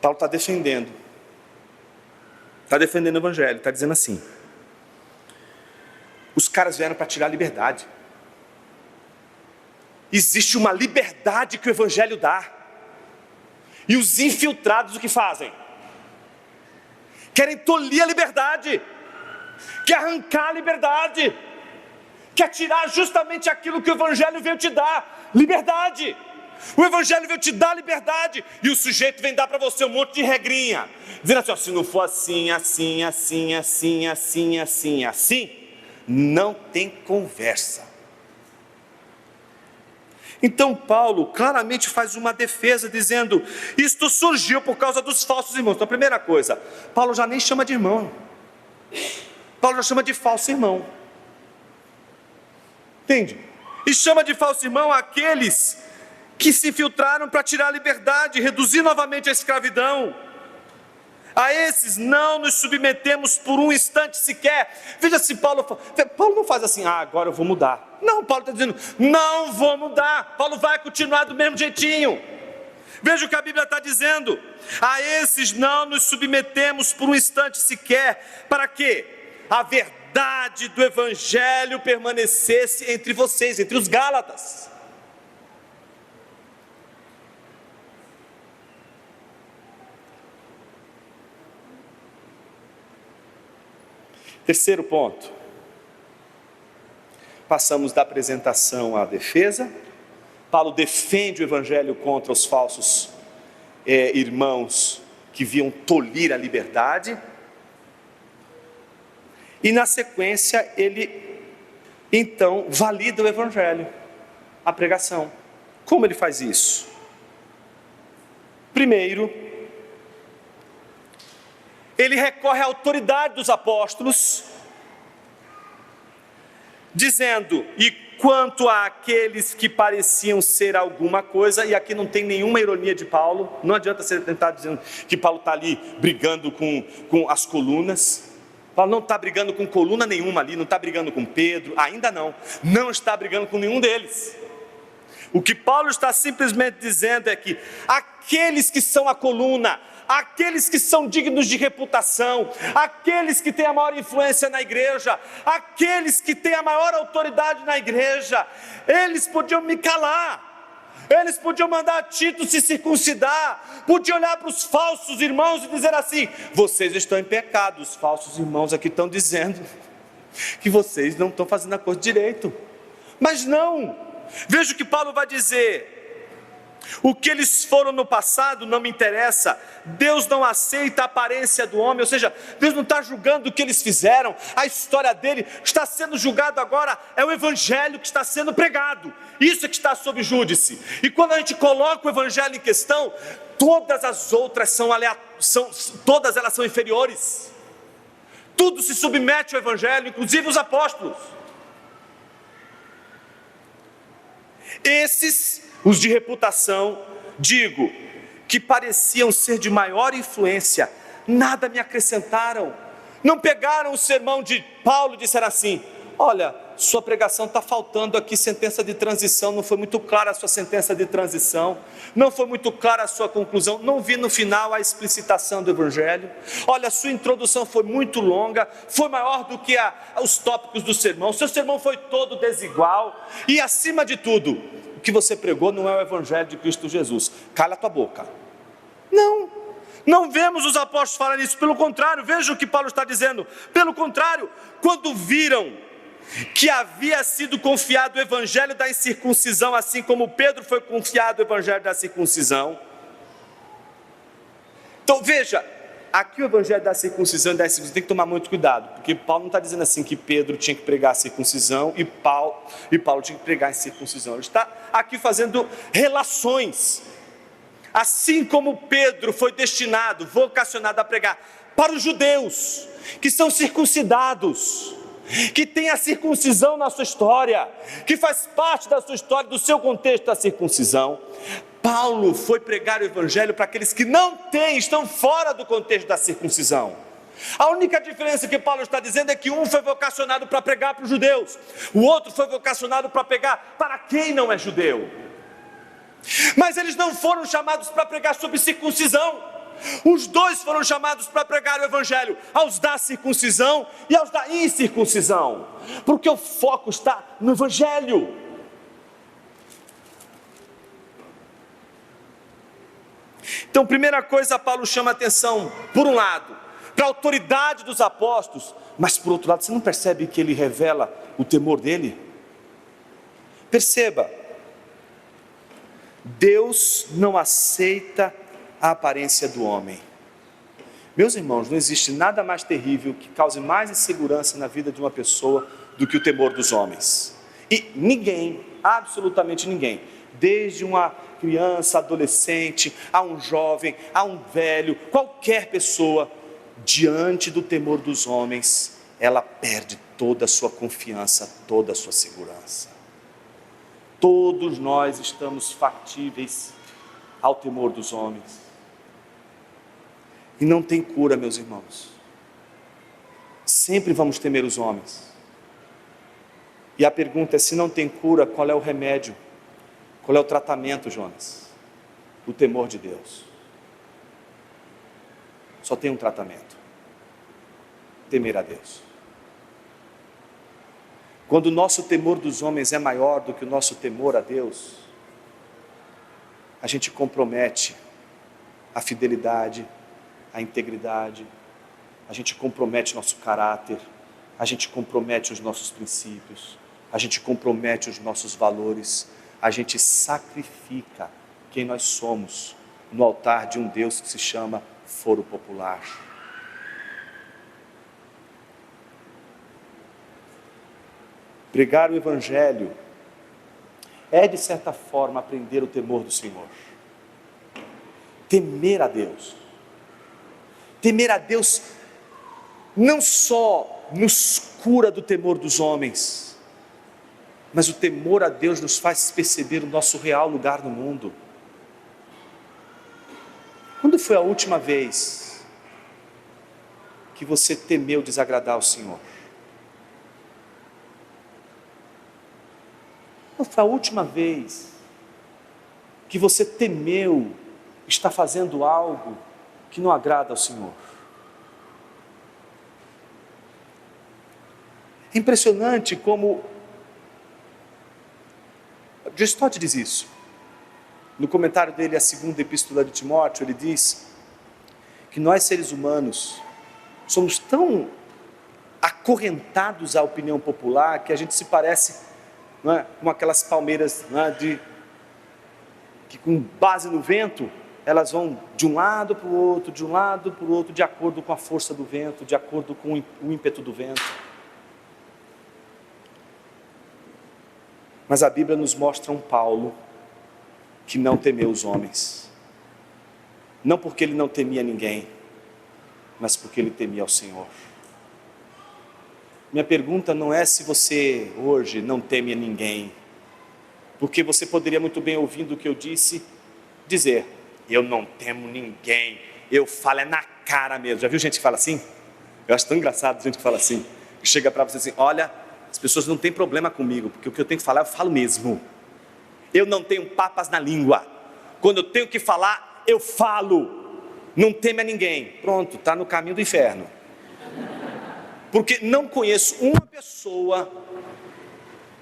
Paulo está defendendo o evangelho, está dizendo assim: os caras vieram para tirar a liberdade. Existe uma liberdade que o evangelho dá, e os infiltrados o que fazem? Querem tolir a liberdade, quer arrancar a liberdade, quer tirar justamente aquilo que o evangelho veio te dar: liberdade. O evangelho veio te dar liberdade, e o sujeito vem dar para você um monte de regrinha, dizendo assim: ó, se não for assim, assim, assim, assim, assim, assim, assim, não tem conversa. Então Paulo claramente faz uma defesa, dizendo: isto surgiu por causa dos falsos irmãos. Então a primeira coisa, Paulo já nem chama de irmão, Paulo já chama de falso irmão. Entende? E chama de falso irmão aqueles que se infiltraram para tirar a liberdade, reduzir novamente a escravidão. A esses não nos submetemos por um instante sequer. Veja se Paulo não faz assim, agora eu vou mudar. Não, Paulo está dizendo, não vou mudar. Paulo vai continuar do mesmo jeitinho. Veja o que a Bíblia está dizendo. A esses não nos submetemos por um instante sequer. Para quê? A verdade do Evangelho permanecesse entre vocês, entre os Gálatas. Terceiro ponto, passamos da apresentação à defesa. Paulo defende o Evangelho contra os falsos irmãos que viam tolir a liberdade. E na sequência ele então valida o Evangelho, a pregação. Como ele faz isso? Primeiro, ele recorre à autoridade dos apóstolos, dizendo, e quanto àqueles que pareciam ser alguma coisa, e aqui não tem nenhuma ironia de Paulo, não adianta você tentar dizendo que Paulo está ali brigando com as colunas. Paulo não está brigando com coluna nenhuma ali, não está brigando com Pedro, ainda não está brigando com nenhum deles. O que Paulo está simplesmente dizendo é que aqueles que são a coluna, aqueles que são dignos de reputação, aqueles que têm a maior influência na igreja, aqueles que têm a maior autoridade na igreja, eles podiam me calar, eles podiam mandar Tito se circuncidar, podiam olhar para os falsos irmãos e dizer assim, vocês estão em pecado. Os falsos irmãos aqui estão dizendo que vocês não estão fazendo a coisa direito, mas não, veja o que Paulo vai dizer. O que eles foram no passado não me interessa. Deus não aceita a aparência do homem, ou seja, Deus não está julgando o que eles fizeram, a história dele está sendo julgado agora, é o Evangelho que está sendo pregado, isso é que está sob júdice. E quando a gente coloca o Evangelho em questão, todas as outras todas elas são inferiores, tudo se submete ao Evangelho, inclusive os apóstolos. Esses, os de reputação, digo, que pareciam ser de maior influência, nada me acrescentaram, não pegaram o sermão de Paulo e disseram assim, olha, sua pregação está faltando aqui sentença de transição, não foi muito clara a sua sentença de transição, não foi muito clara a sua conclusão, não vi no final a explicitação do Evangelho, olha, a sua introdução foi muito longa, foi maior do que os tópicos do sermão, seu sermão foi todo desigual, e acima de tudo, o que você pregou não é o Evangelho de Cristo Jesus, cala a tua boca. Não vemos os apóstolos falarem isso, pelo contrário, veja o que Paulo está dizendo, pelo contrário, quando viram que havia sido confiado o Evangelho da incircuncisão, assim como Pedro foi confiado o Evangelho da circuncisão. Então veja, aqui o Evangelho da circuncisão e da incircuncisão tem que tomar muito cuidado, porque Paulo não está dizendo assim que Pedro tinha que pregar a circuncisão e Paulo tinha que pregar a incircuncisão, ele está aqui fazendo relações, assim como Pedro foi destinado, vocacionado a pregar para os judeus, que são circuncidados, que tem a circuncisão na sua história, que faz parte da sua história, do seu contexto da circuncisão. Paulo foi pregar o Evangelho para aqueles que não têm, estão fora do contexto da circuncisão. A única diferença que Paulo está dizendo é que um foi vocacionado para pregar para os judeus, o outro foi vocacionado para pregar para quem não é judeu. Mas eles não foram chamados para pregar sobre circuncisão. Os dois foram chamados para pregar o Evangelho, aos da circuncisão e aos da incircuncisão, porque o foco está no Evangelho. Então, primeira coisa, Paulo chama a atenção, por um lado, para a autoridade dos apóstolos, mas por outro lado, você não percebe que ele revela o temor dele? Perceba, Deus não aceita a aparência do homem. Meus irmãos, não existe nada mais terrível que cause mais insegurança na vida de uma pessoa do que o temor dos homens. E ninguém, absolutamente ninguém, desde uma criança, adolescente, a um jovem, a um velho, qualquer pessoa, diante do temor dos homens, ela perde toda a sua confiança, toda a sua segurança. Todos nós estamos factíveis ao temor dos homens. E não tem cura, meus irmãos. Sempre vamos temer os homens. E a pergunta é, se não tem cura, qual é o remédio? Qual é o tratamento, Jonas? O temor de Deus. Só tem um tratamento: temer a Deus. Quando o nosso temor dos homens é maior do que o nosso temor a Deus, a gente compromete a fidelidade, a integridade, a gente compromete nosso caráter, a gente compromete os nossos princípios, a gente compromete os nossos valores, a gente sacrifica quem nós somos no altar de um Deus que se chama foro popular. Pregar o Evangelho é, de certa forma, aprender o temor do Senhor. Temer a Deus. Temer a Deus não só nos cura do temor dos homens, mas o temor a Deus nos faz perceber o nosso real lugar no mundo. Quando foi a última vez que você temeu desagradar ao Senhor? Quando foi a última vez que você temeu estar fazendo algo que não agrada ao Senhor? É impressionante como John Stott diz isso. No comentário dele, a segunda epístola de Timóteo, ele diz que nós, seres humanos, somos tão acorrentados à opinião popular que a gente se parece, não é, com aquelas palmeiras, não é, que com base no vento, elas vão de um lado para o outro, de um lado para o outro, de acordo com a força do vento, de acordo com o ímpeto do vento. Mas a Bíblia nos mostra um Paulo que não temeu os homens, não porque ele não temia ninguém, mas porque ele temia ao Senhor. Minha pergunta não é se você hoje não teme a ninguém, porque você poderia muito bem, ouvindo o que eu disse, dizer: eu não temo ninguém, eu falo é na cara mesmo. Já viu gente que fala assim? Eu acho tão engraçado gente que fala assim, que chega para você assim: olha, as pessoas não têm problema comigo, porque o que eu tenho que falar eu falo mesmo. Eu não tenho papas na língua, quando eu tenho que falar eu falo. Não teme a ninguém. Pronto, está no caminho do inferno. Porque não conheço uma pessoa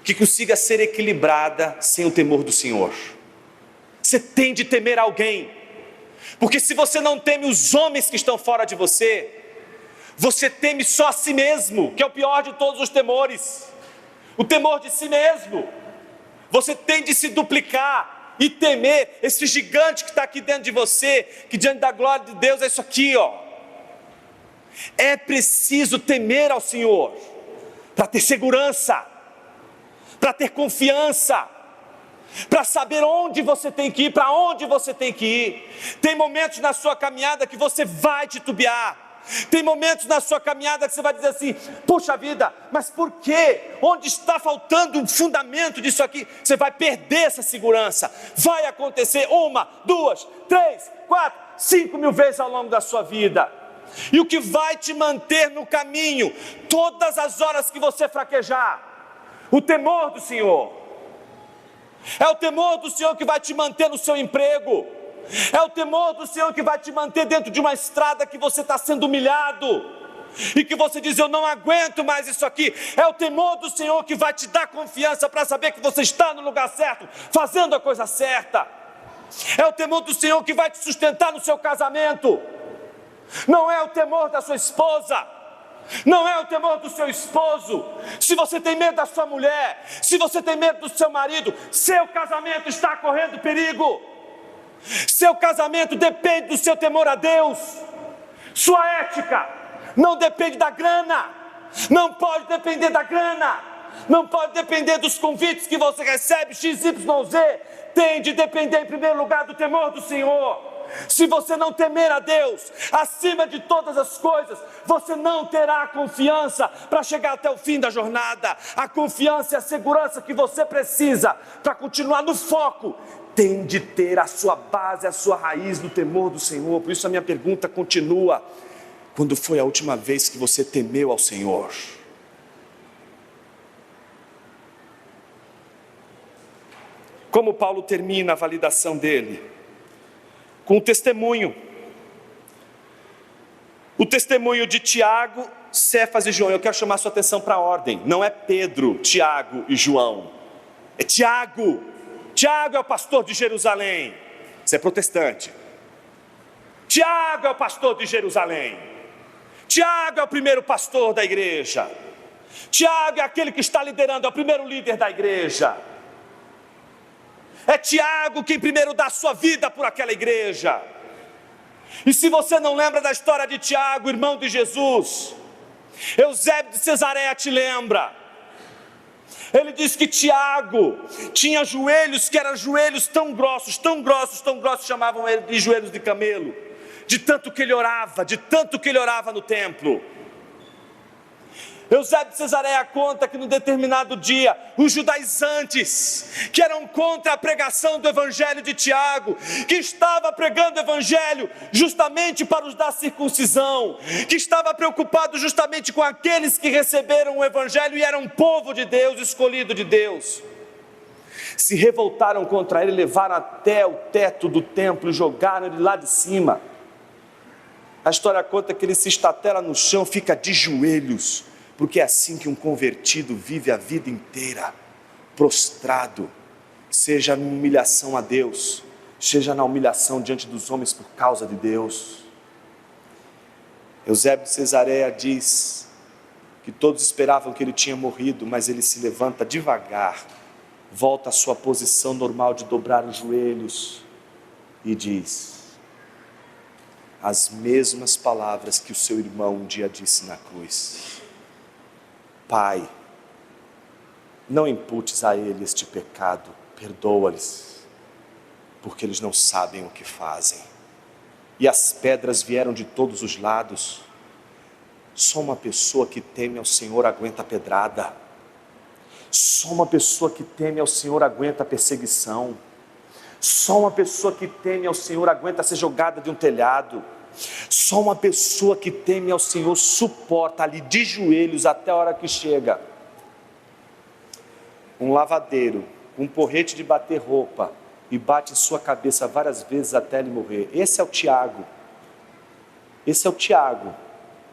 que consiga ser equilibrada sem o temor do Senhor. Você tem de temer alguém, porque se você não teme os homens que estão fora de você, você teme só a si mesmo, que é o pior de todos os temores, o temor de si mesmo. Você tem de se duplicar e temer esse gigante que está aqui dentro de você, que diante da glória de Deus é isso aqui, ó. É preciso temer ao Senhor, para ter segurança, para ter confiança, para saber onde você tem que ir, para onde você tem que ir. Tem momentos na sua caminhada que você vai titubear, tem momentos na sua caminhada que você vai dizer assim: puxa vida, mas por quê? Onde está faltando um fundamento disso aqui? Você vai perder essa segurança. Vai acontecer 1, 2, 3, 4, 5 mil vezes ao longo da sua vida. E o que vai te manter no caminho, todas as horas que você fraquejar, o temor do Senhor. É o temor do Senhor que vai te manter no seu emprego. É o temor do Senhor que vai te manter dentro de uma estrada que você está sendo humilhado, e que você diz: eu não aguento mais isso aqui. É o temor do Senhor que vai te dar confiança para saber que você está no lugar certo, fazendo a coisa certa. É o temor do Senhor que vai te sustentar no seu casamento. Não é o temor da sua esposa, não é o temor do seu esposo. Se você tem medo da sua mulher, se você tem medo do seu marido, seu casamento está correndo perigo. Seu casamento depende do seu temor a Deus. Sua ética não depende da grana, não pode depender da grana, não pode depender dos convites que você recebe XYZ. Tem de depender em primeiro lugar do temor do Senhor. Se você não temer a Deus acima de todas as coisas, você não terá confiança para chegar até o fim da jornada. A confiança e a segurança que você precisa para continuar no foco tem de ter a sua base, a sua raiz no temor do Senhor. Por isso a minha pergunta continua: quando foi a última vez que você temeu ao Senhor? Como Paulo termina a validação dele? Com o testemunho. O testemunho de Tiago, Cefas e João. Eu quero chamar sua atenção para a ordem. Não é Pedro, Tiago e João. É Tiago. Tiago é o pastor de Jerusalém. Você é protestante. Tiago é o pastor de Jerusalém. Tiago é o primeiro pastor da igreja. Tiago é aquele que está liderando, é o primeiro líder da igreja. É Tiago quem primeiro dá a sua vida por aquela igreja. E se você não lembra da história de Tiago, irmão de Jesus, Eusébio de Cesareia te lembra. Ele diz que Tiago tinha joelhos que eram joelhos tão grossos, chamavam ele de joelhos de camelo, de tanto que ele orava no templo. Eusébio de Cesareia conta que num determinado dia, os judaizantes, que eram contra a pregação do evangelho de Tiago, que estava pregando o evangelho justamente para os da circuncisão, que estava preocupado justamente com aqueles que receberam o evangelho e eram povo de Deus, escolhido de Deus, se revoltaram contra ele, levaram até o teto do templo e jogaram ele lá de cima. A história conta que ele se estatela no chão, fica de joelhos, porque é assim que um convertido vive a vida inteira, prostrado, seja na humilhação a Deus, seja na humilhação diante dos homens por causa de Deus. Eusébio de Cesareia diz que todos esperavam que ele tinha morrido, mas ele se levanta devagar, volta à sua posição normal de dobrar os joelhos e diz as mesmas palavras que o seu irmão um dia disse na cruz: Pai, não imputes a ele este pecado, perdoa-lhes, porque eles não sabem o que fazem. E as pedras vieram de todos os lados. Só uma pessoa que teme ao Senhor aguenta a pedrada. Só uma pessoa que teme ao Senhor aguenta a perseguição. Só uma pessoa que teme ao Senhor aguenta ser jogada de um telhado. Só uma pessoa que teme ao Senhor suporta ali de joelhos até a hora que chega um lavadeiro, um porrete de bater roupa, e bate em sua cabeça várias vezes até ele morrer. Esse é o Tiago. Esse é o Tiago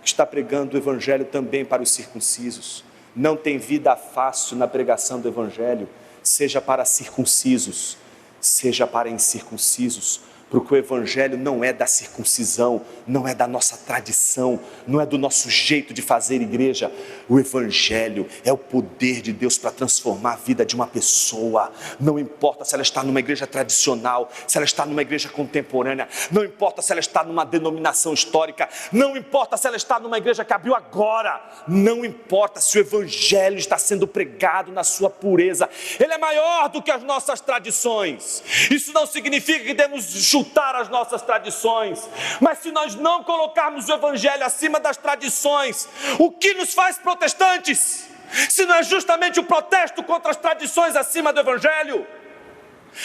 que está pregando o evangelho também para os circuncisos. Não tem vida fácil na pregação do evangelho, seja para circuncisos, seja para incircuncisos, porque o evangelho não é da circuncisão, não é da nossa tradição, não é do nosso jeito de fazer igreja. O evangelho é o poder de Deus para transformar a vida de uma pessoa. Não importa se ela está numa igreja tradicional, se ela está numa igreja contemporânea, não importa se ela está numa denominação histórica, não importa se ela está numa igreja que abriu agora, não importa se o evangelho está sendo pregado na sua pureza. Ele é maior do que as nossas tradições. Isso não significa que devemos chutar as nossas tradições, mas se nós não colocarmos o evangelho acima das tradições, o que nos faz protestantes? Se não é justamente o protesto contra as tradições acima do evangelho?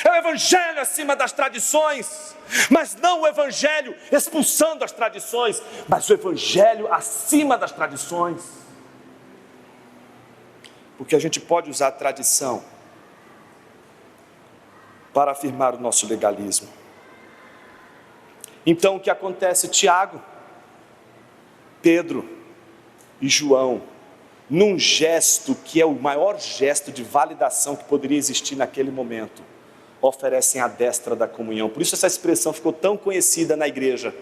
É o evangelho acima das tradições, mas não o evangelho expulsando as tradições, mas o evangelho acima das tradições. Porque a gente pode usar a tradição para afirmar o nosso legalismo. Então o que acontece? Tiago, Pedro e João, num gesto que é o maior gesto de validação que poderia existir naquele momento, oferecem a destra da comunhão. Por isso essa expressão ficou tão conhecida na igreja,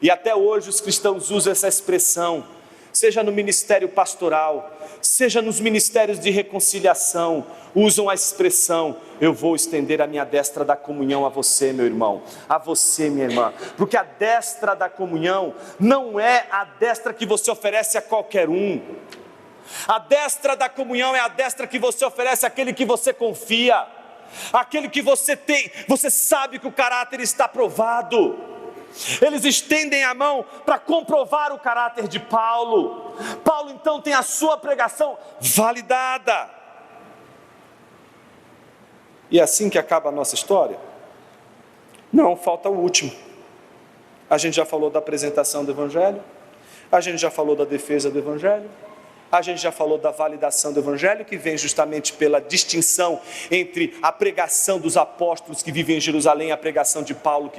e até hoje os cristãos usam essa expressão, seja no ministério pastoral, seja nos ministérios de reconciliação, usam a expressão: eu vou estender a minha destra da comunhão a você, meu irmão, a você, minha irmã, porque a destra da comunhão não é a destra que você oferece a qualquer um. A destra da comunhão é a destra que você oferece àquele que você confia. aquele que você tem, você sabe que o caráter está provado. Eles estendem a mão para comprovar o caráter de Paulo. Paulo então tem a sua pregação validada. E é assim que acaba a nossa história? Não, falta o último. A gente já falou da apresentação do Evangelho, a gente já falou da defesa do Evangelho, a gente já falou da validação do Evangelho, que vem justamente pela distinção entre a pregação dos apóstolos que vivem em Jerusalém e a pregação de Paulo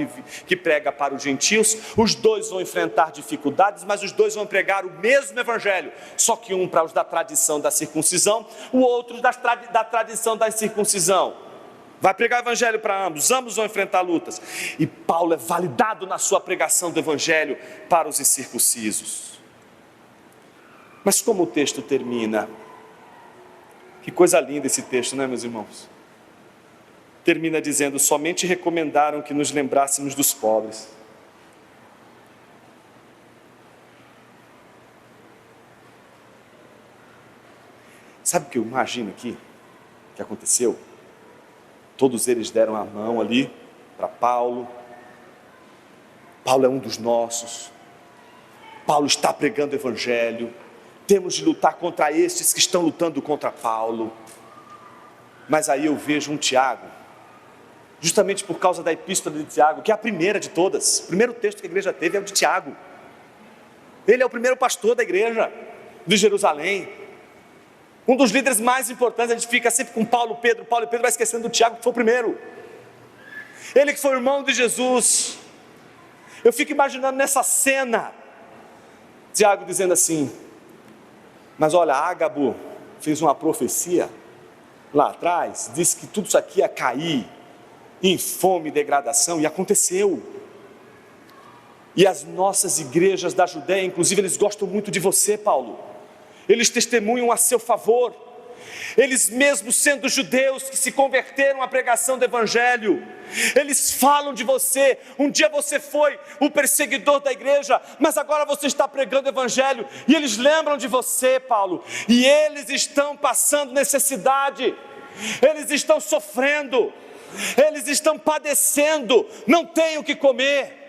que prega para os gentios. Os dois vão enfrentar dificuldades, mas os dois vão pregar o mesmo Evangelho, só que um para os da tradição da circuncisão, o outro da tradição da incircuncisão. Vai pregar o Evangelho para ambos vão enfrentar lutas. E Paulo é validado na sua pregação do Evangelho para os incircuncisos. Mas como o texto termina? Que coisa linda esse texto, né, meus irmãos? Termina dizendo: somente recomendaram que nos lembrássemos dos pobres. Sabe o que eu imagino aqui que aconteceu? Todos eles deram a mão ali para Paulo. Paulo é um dos nossos. Paulo está pregando o Evangelho. Temos de lutar contra estes que estão lutando contra Paulo. Mas aí eu vejo um Tiago, justamente por causa da epístola de Tiago, que é a primeira de todas. O primeiro texto que a igreja teve é o de Tiago. Ele é o primeiro pastor da igreja de Jerusalém. Um dos líderes mais importantes. A gente fica sempre com Paulo e Pedro, vai esquecendo do Tiago, que foi o primeiro. Ele que foi o irmão de Jesus. Eu fico imaginando nessa cena, Tiago dizendo assim: mas olha, Ágabo fez uma profecia lá atrás, disse que tudo isso aqui ia cair em fome e degradação, e aconteceu. E as nossas igrejas da Judéia, inclusive, eles gostam muito de você, Paulo. Eles testemunham a seu favor. Eles mesmos sendo judeus que se converteram à pregação do Evangelho, eles falam de você. Um dia você foi o perseguidor da igreja, mas agora você está pregando o Evangelho, e eles lembram de você, Paulo. E eles estão passando necessidade, eles estão sofrendo, eles estão padecendo, não têm o que comer.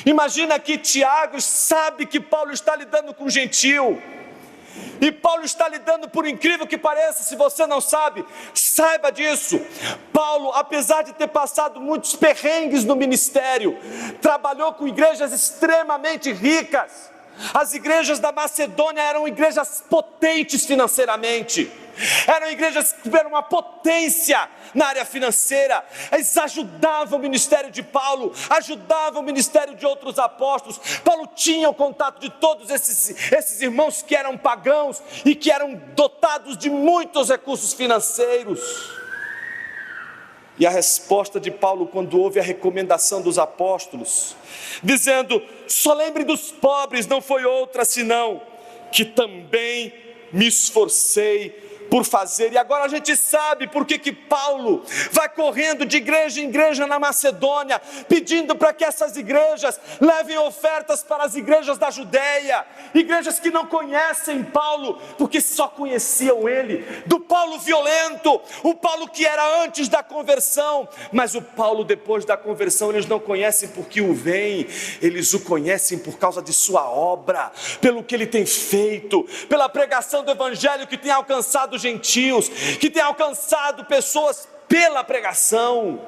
Imagina que Tiago sabe que Paulo está lidando com gentil, e Paulo está lidando, por incrível que pareça, se você não sabe, saiba disso. Paulo, apesar de ter passado muitos perrengues no ministério, trabalhou com igrejas extremamente ricas. As igrejas da Macedônia eram igrejas potentes financeiramente, eram igrejas que tiveram uma potência na área financeira. Eles ajudavam o ministério de Paulo, ajudavam o ministério de outros apóstolos. Paulo tinha o contato de todos esses irmãos que eram pagãos e que eram dotados de muitos recursos financeiros. E a resposta de Paulo, quando houve a recomendação dos apóstolos, dizendo: só lembre dos pobres, não foi outra senão que também me esforcei por fazer. E agora a gente sabe por que Paulo vai correndo de igreja em igreja na Macedônia, pedindo para que essas igrejas levem ofertas para as igrejas da Judéia, igrejas que não conhecem Paulo, porque só conheciam ele, do Paulo violento, o Paulo que era antes da conversão. Mas o Paulo depois da conversão, eles não conhecem porque o veem, eles o conhecem por causa de sua obra, pelo que ele tem feito, pela pregação do Evangelho que tem alcançado gentios, que tem alcançado pessoas pela pregação.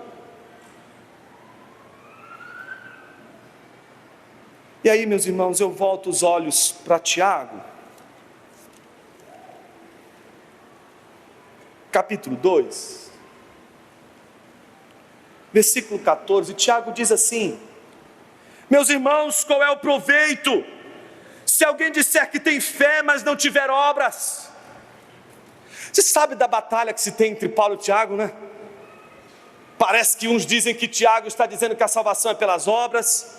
E aí, meus irmãos, eu volto os olhos para Tiago, capítulo 2, versículo 14. Tiago diz assim: meus irmãos, qual é o proveito se alguém disser que tem fé, mas não tiver obras? Você sabe da batalha que se tem entre Paulo e Tiago, né? Parece que uns dizem que Tiago está dizendo que a salvação é pelas obras,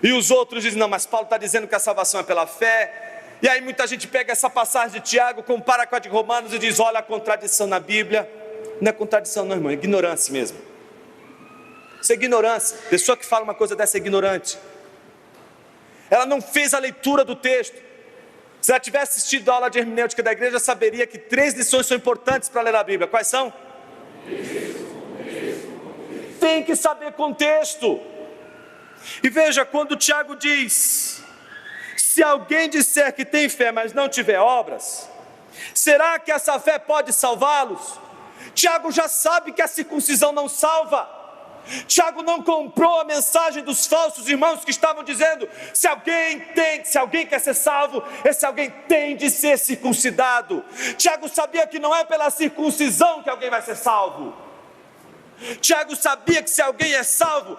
e os outros dizem: não, mas Paulo está dizendo que a salvação é pela fé. E aí muita gente pega essa passagem de Tiago, compara com a de Romanos e diz: olha a contradição na Bíblia. Não é contradição não, irmão, é ignorância mesmo. Isso é ignorância. Pessoa que fala uma coisa dessa é ignorante. Ela não fez a leitura do texto. Se ela tivesse assistido a aula de hermenêutica da igreja, saberia que 3 lições são importantes para ler a Bíblia. Quais são? Tem que saber contexto. E veja, quando Tiago diz: se alguém disser que tem fé, mas não tiver obras, será que essa fé pode salvá-los? Tiago já sabe que a circuncisão não salva. Tiago não comprou a mensagem dos falsos irmãos que estavam dizendo: se alguém quer ser salvo, esse alguém tem de ser circuncidado. Tiago sabia que não é pela circuncisão que alguém vai ser salvo. Tiago sabia que se alguém é salvo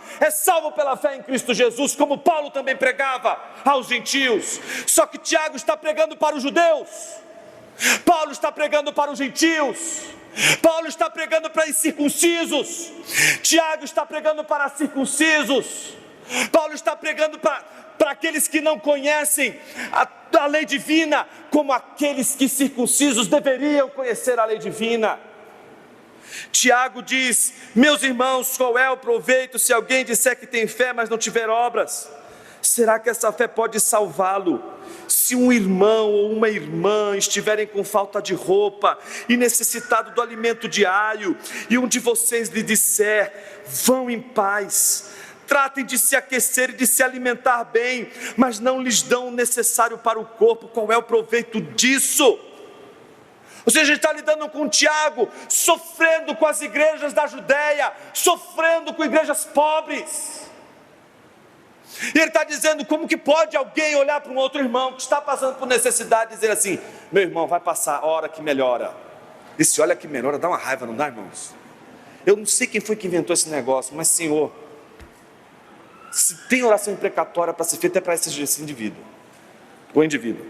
pela fé em Cristo Jesus, como Paulo também pregava aos gentios. Só que Tiago está pregando para os judeus, Paulo está pregando para os gentios, Paulo está pregando para incircuncisos, Tiago está pregando para circuncisos, Paulo está pregando para aqueles que não conhecem a lei divina, como aqueles que circuncisos deveriam conhecer a lei divina. Tiago diz: meus irmãos, qual é o proveito se alguém disser que tem fé, mas não tiver obras? Será que essa fé pode salvá-lo? Se um irmão ou uma irmã estiverem com falta de roupa e necessitado do alimento diário, e um de vocês lhe disser: vão em paz, tratem de se aquecer e de se alimentar bem, mas não lhes dão o necessário para o corpo, qual é o proveito disso? Ou seja, a gente está lidando com Tiago, sofrendo com as igrejas da Judéia, sofrendo com igrejas pobres. E ele está dizendo: como que pode alguém olhar para um outro irmão que está passando por necessidade e dizer assim: meu irmão, vai passar a hora que melhora. Esse olha que melhora dá uma raiva, não dá, irmãos? Eu não sei quem foi que inventou esse negócio, mas Senhor, se tem oração imprecatória para ser feita, é para esse indivíduo, o indivíduo.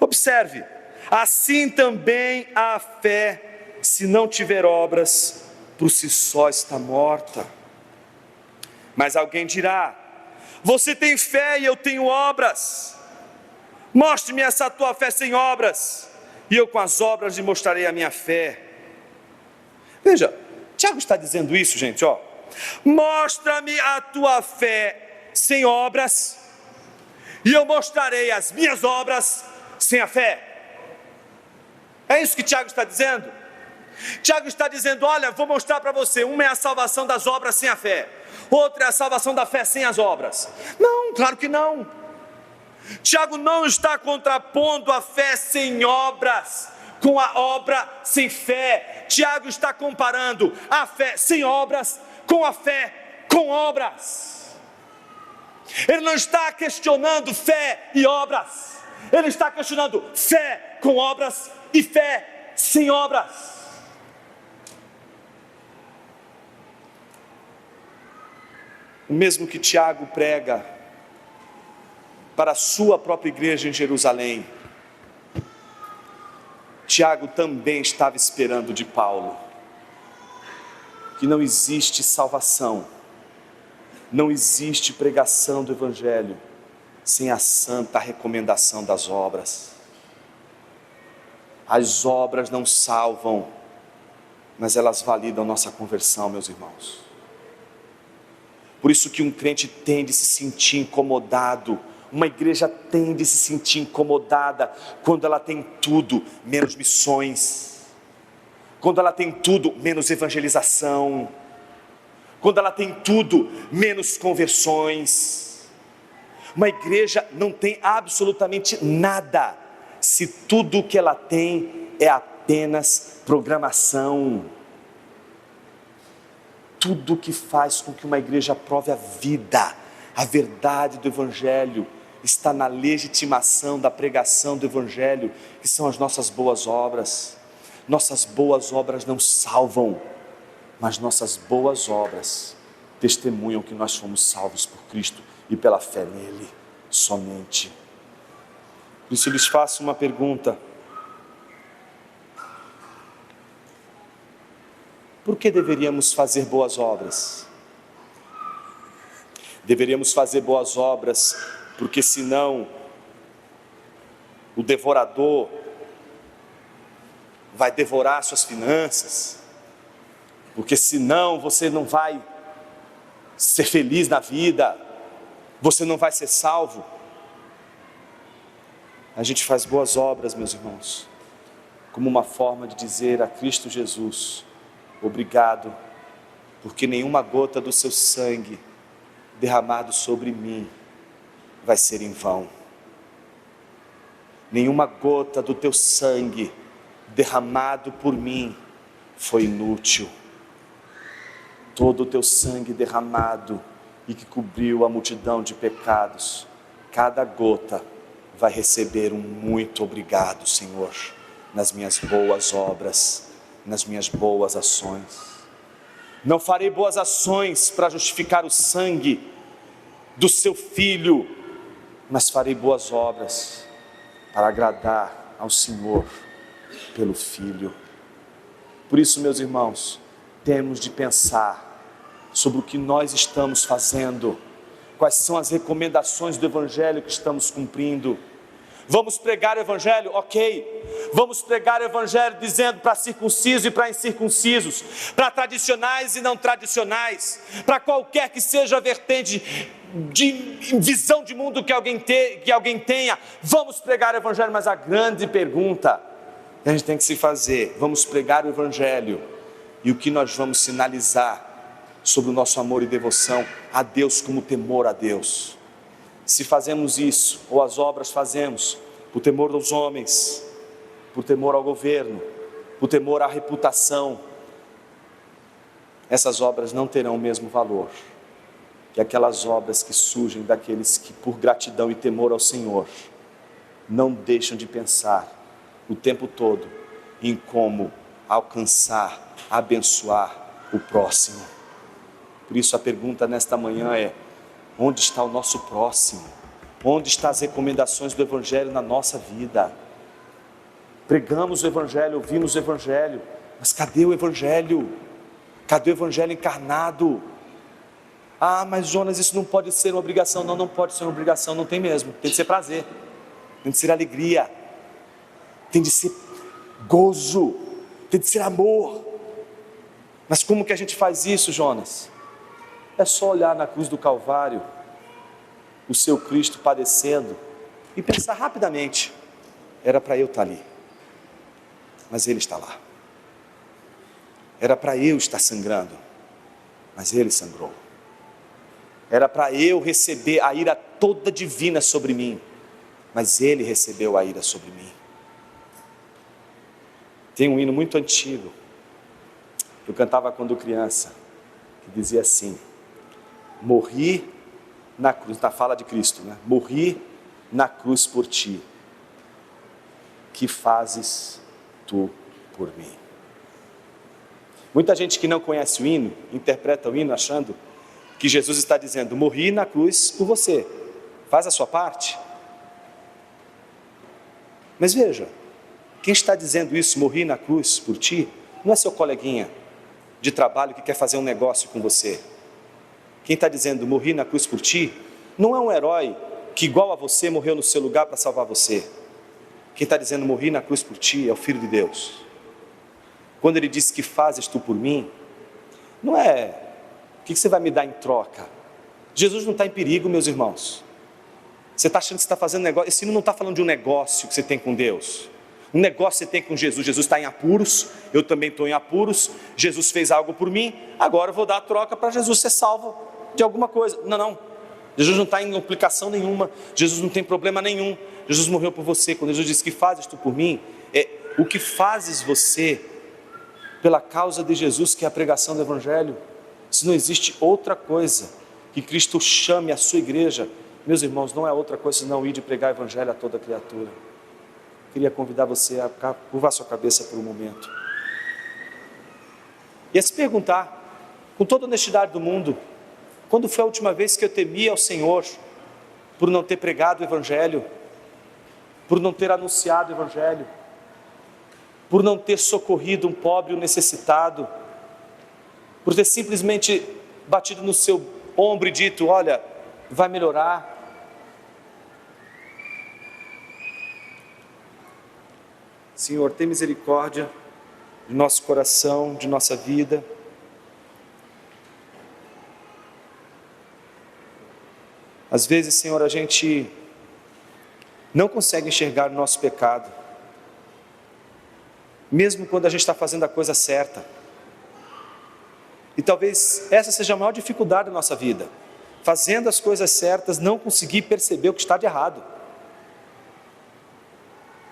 Observe: assim também a fé, se não tiver obras, por si só está morta. Mas alguém dirá: você tem fé e eu tenho obras. Mostre-me essa tua fé sem obras, e eu com as obras lhe mostrarei a minha fé. Veja, Tiago está dizendo isso, gente, ó. Mostra-me a tua fé sem obras, e eu mostrarei as minhas obras sem a fé. É isso que Tiago está dizendo. Tiago está dizendo: olha, vou mostrar para você, uma é a salvação das obras sem a fé, outra é a salvação da fé sem as obras. Não, claro que não. Tiago não está contrapondo a fé sem obras com a obra sem fé. Tiago está comparando a fé sem obras com a fé com obras. Ele não está questionando fé e obras, ele está questionando fé com obras e fé sem obras. O mesmo que Tiago prega para a sua própria igreja em Jerusalém, Tiago também estava esperando de Paulo, que não existe salvação, não existe pregação do Evangelho sem a santa recomendação das obras. As obras não salvam, mas elas validam nossa conversão, meus irmãos. Por isso que um crente tem de se sentir incomodado, uma igreja tem de se sentir incomodada quando ela tem tudo menos missões, quando ela tem tudo menos evangelização, quando ela tem tudo menos conversões. Uma igreja não tem absolutamente nada se tudo o que ela tem é apenas programação. Tudo que faz com que uma igreja prove a vida, a verdade do Evangelho, está na legitimação da pregação do Evangelho, que são as nossas boas obras. Nossas boas obras não salvam, mas nossas boas obras testemunham que nós fomos salvos por Cristo e pela fé nele somente. Por isso eu lhes faço uma pergunta: por que deveríamos fazer boas obras? Deveríamos fazer boas obras porque senão o devorador vai devorar suas finanças, porque senão você não vai ser feliz na vida, você não vai ser salvo. A gente faz boas obras, meus irmãos, como uma forma de dizer a Cristo Jesus: Obrigado, porque nenhuma gota do seu sangue derramado sobre mim vai ser em vão. Nenhuma gota do teu sangue derramado por mim foi inútil. Todo o teu sangue derramado e que cobriu a multidão de pecados, cada gota vai receber um muito obrigado, Senhor, nas minhas boas obras, nas minhas boas ações. Não farei boas ações para justificar o sangue do seu Filho, mas farei boas obras para agradar ao Senhor pelo Filho. Por isso, meus irmãos, temos de pensar sobre o que nós estamos fazendo, quais são as recomendações do Evangelho que estamos cumprindo. Vamos pregar o Evangelho? Ok. Vamos pregar o Evangelho dizendo para circuncisos e para incircuncisos, para tradicionais e não tradicionais, para qualquer que seja a vertente de visão de mundo que alguém tenha. Vamos pregar o Evangelho, mas a grande pergunta que a gente tem que se fazer: vamos pregar o Evangelho, e o que nós vamos sinalizar sobre o nosso amor e devoção a Deus como temor a Deus? Se fazemos isso, ou as obras fazemos por temor aos homens, por temor ao governo, por temor à reputação, essas obras não terão o mesmo valor que aquelas obras que surgem daqueles que, por gratidão e temor ao Senhor, não deixam de pensar o tempo todo em como alcançar, abençoar o próximo. Por isso a pergunta nesta manhã é: onde está o nosso próximo? Onde estão as recomendações do Evangelho na nossa vida? Pregamos o Evangelho, ouvimos o Evangelho, mas cadê o Evangelho? Cadê o Evangelho encarnado? Ah, mas Jonas, isso não pode ser uma obrigação. Não, não pode ser uma obrigação, não tem mesmo. Tem de ser prazer, tem de ser alegria, tem de ser gozo, tem de ser amor. Mas como que a gente faz isso, Jonas? É só olhar na cruz do Calvário, o seu Cristo padecendo, e pensar rapidamente: era para eu estar ali, mas Ele está lá. Era para eu estar sangrando, mas Ele sangrou. Era para eu receber a ira toda divina sobre mim, mas Ele recebeu a ira sobre mim. Tem um hino muito antigo, que eu cantava quando criança, que dizia assim: morri na cruz, na fala de Cristo, né? Morri na cruz por ti, que fazes tu por mim? Muita gente que não conhece o hino, interpreta o hino achando que Jesus está dizendo: morri na cruz por você, faz a sua parte. Mas veja, quem está dizendo isso, morri na cruz por ti, não é seu coleguinha de trabalho que quer fazer um negócio com você. Quem está dizendo morri na cruz por ti, não é um herói que igual a você morreu no seu lugar para salvar você. Quem está dizendo morri na cruz por ti é o Filho de Deus. Quando Ele diz que fazes tu por mim, não é o que você vai me dar em troca. Jesus não está em perigo, meus irmãos. Você está achando que você está fazendo negócio? Esse não está falando de um negócio que você tem com Deus. Um negócio que você tem com Jesus. Jesus está em apuros, eu também estou em apuros. Jesus fez algo por mim, agora eu vou dar a troca para Jesus ser salvo de alguma coisa. Não, não. Jesus não está em complicação nenhuma. Jesus não tem problema nenhum. Jesus morreu por você. Quando Jesus disse que fazes tu por mim, é o que fazes você pela causa de Jesus, que é a pregação do Evangelho. Se não existe outra coisa que Cristo chame a sua igreja, meus irmãos, não é outra coisa senão ir de pregar o Evangelho a toda criatura. Queria convidar você a curvar sua cabeça por um momento e a se perguntar, com toda a honestidade do mundo: quando foi a última vez que eu temi ao Senhor por não ter pregado o Evangelho, por não ter anunciado o Evangelho, por não ter socorrido um pobre e um necessitado, por ter simplesmente batido no seu ombro e dito: olha, vai melhorar? Senhor, tem misericórdia de nosso coração, de nossa vida. Às vezes, Senhor, a gente não consegue enxergar o nosso pecado, mesmo quando a gente está fazendo a coisa certa. E talvez essa seja a maior dificuldade da nossa vida. Fazendo as coisas certas, não conseguir perceber o que está de errado.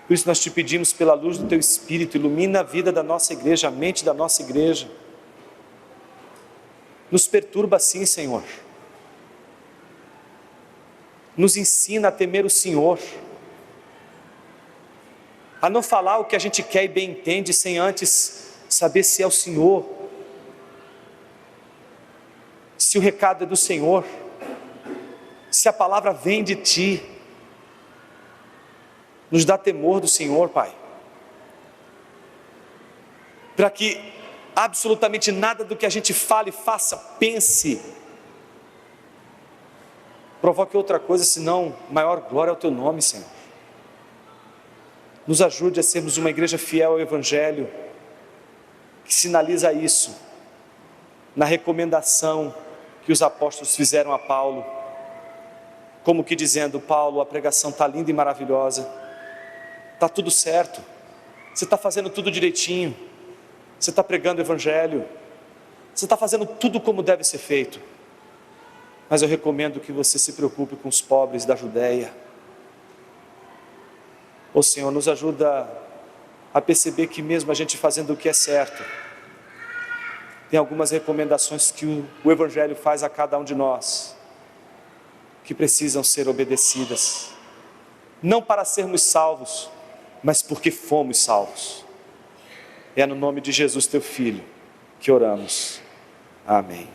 Por isso nós te pedimos, pela luz do Teu Espírito, ilumina a vida da nossa igreja, a mente da nossa igreja. Nos perturba sim, Senhor. Nos ensina a temer o Senhor. A não falar o que a gente quer e bem entende, sem antes saber se é o Senhor. Se o recado é do Senhor. Se a palavra vem de Ti. Nos dá temor do Senhor, Pai. Para que absolutamente nada do que a gente fale, faça, pense, provoque outra coisa, senão maior glória ao Teu nome, Senhor. Nos ajude a sermos uma igreja fiel ao Evangelho, que sinaliza isso, na recomendação que os apóstolos fizeram a Paulo, como que dizendo: Paulo, a pregação está linda e maravilhosa, está tudo certo, você está fazendo tudo direitinho, você está pregando o Evangelho, você está fazendo tudo como deve ser feito, mas eu recomendo que você se preocupe com os pobres da Judéia. Ô Senhor, nos ajuda a perceber que mesmo a gente fazendo o que é certo, tem algumas recomendações que o Evangelho faz a cada um de nós, que precisam ser obedecidas, não para sermos salvos, mas porque fomos salvos. É no nome de Jesus, Teu Filho, que oramos. Amém.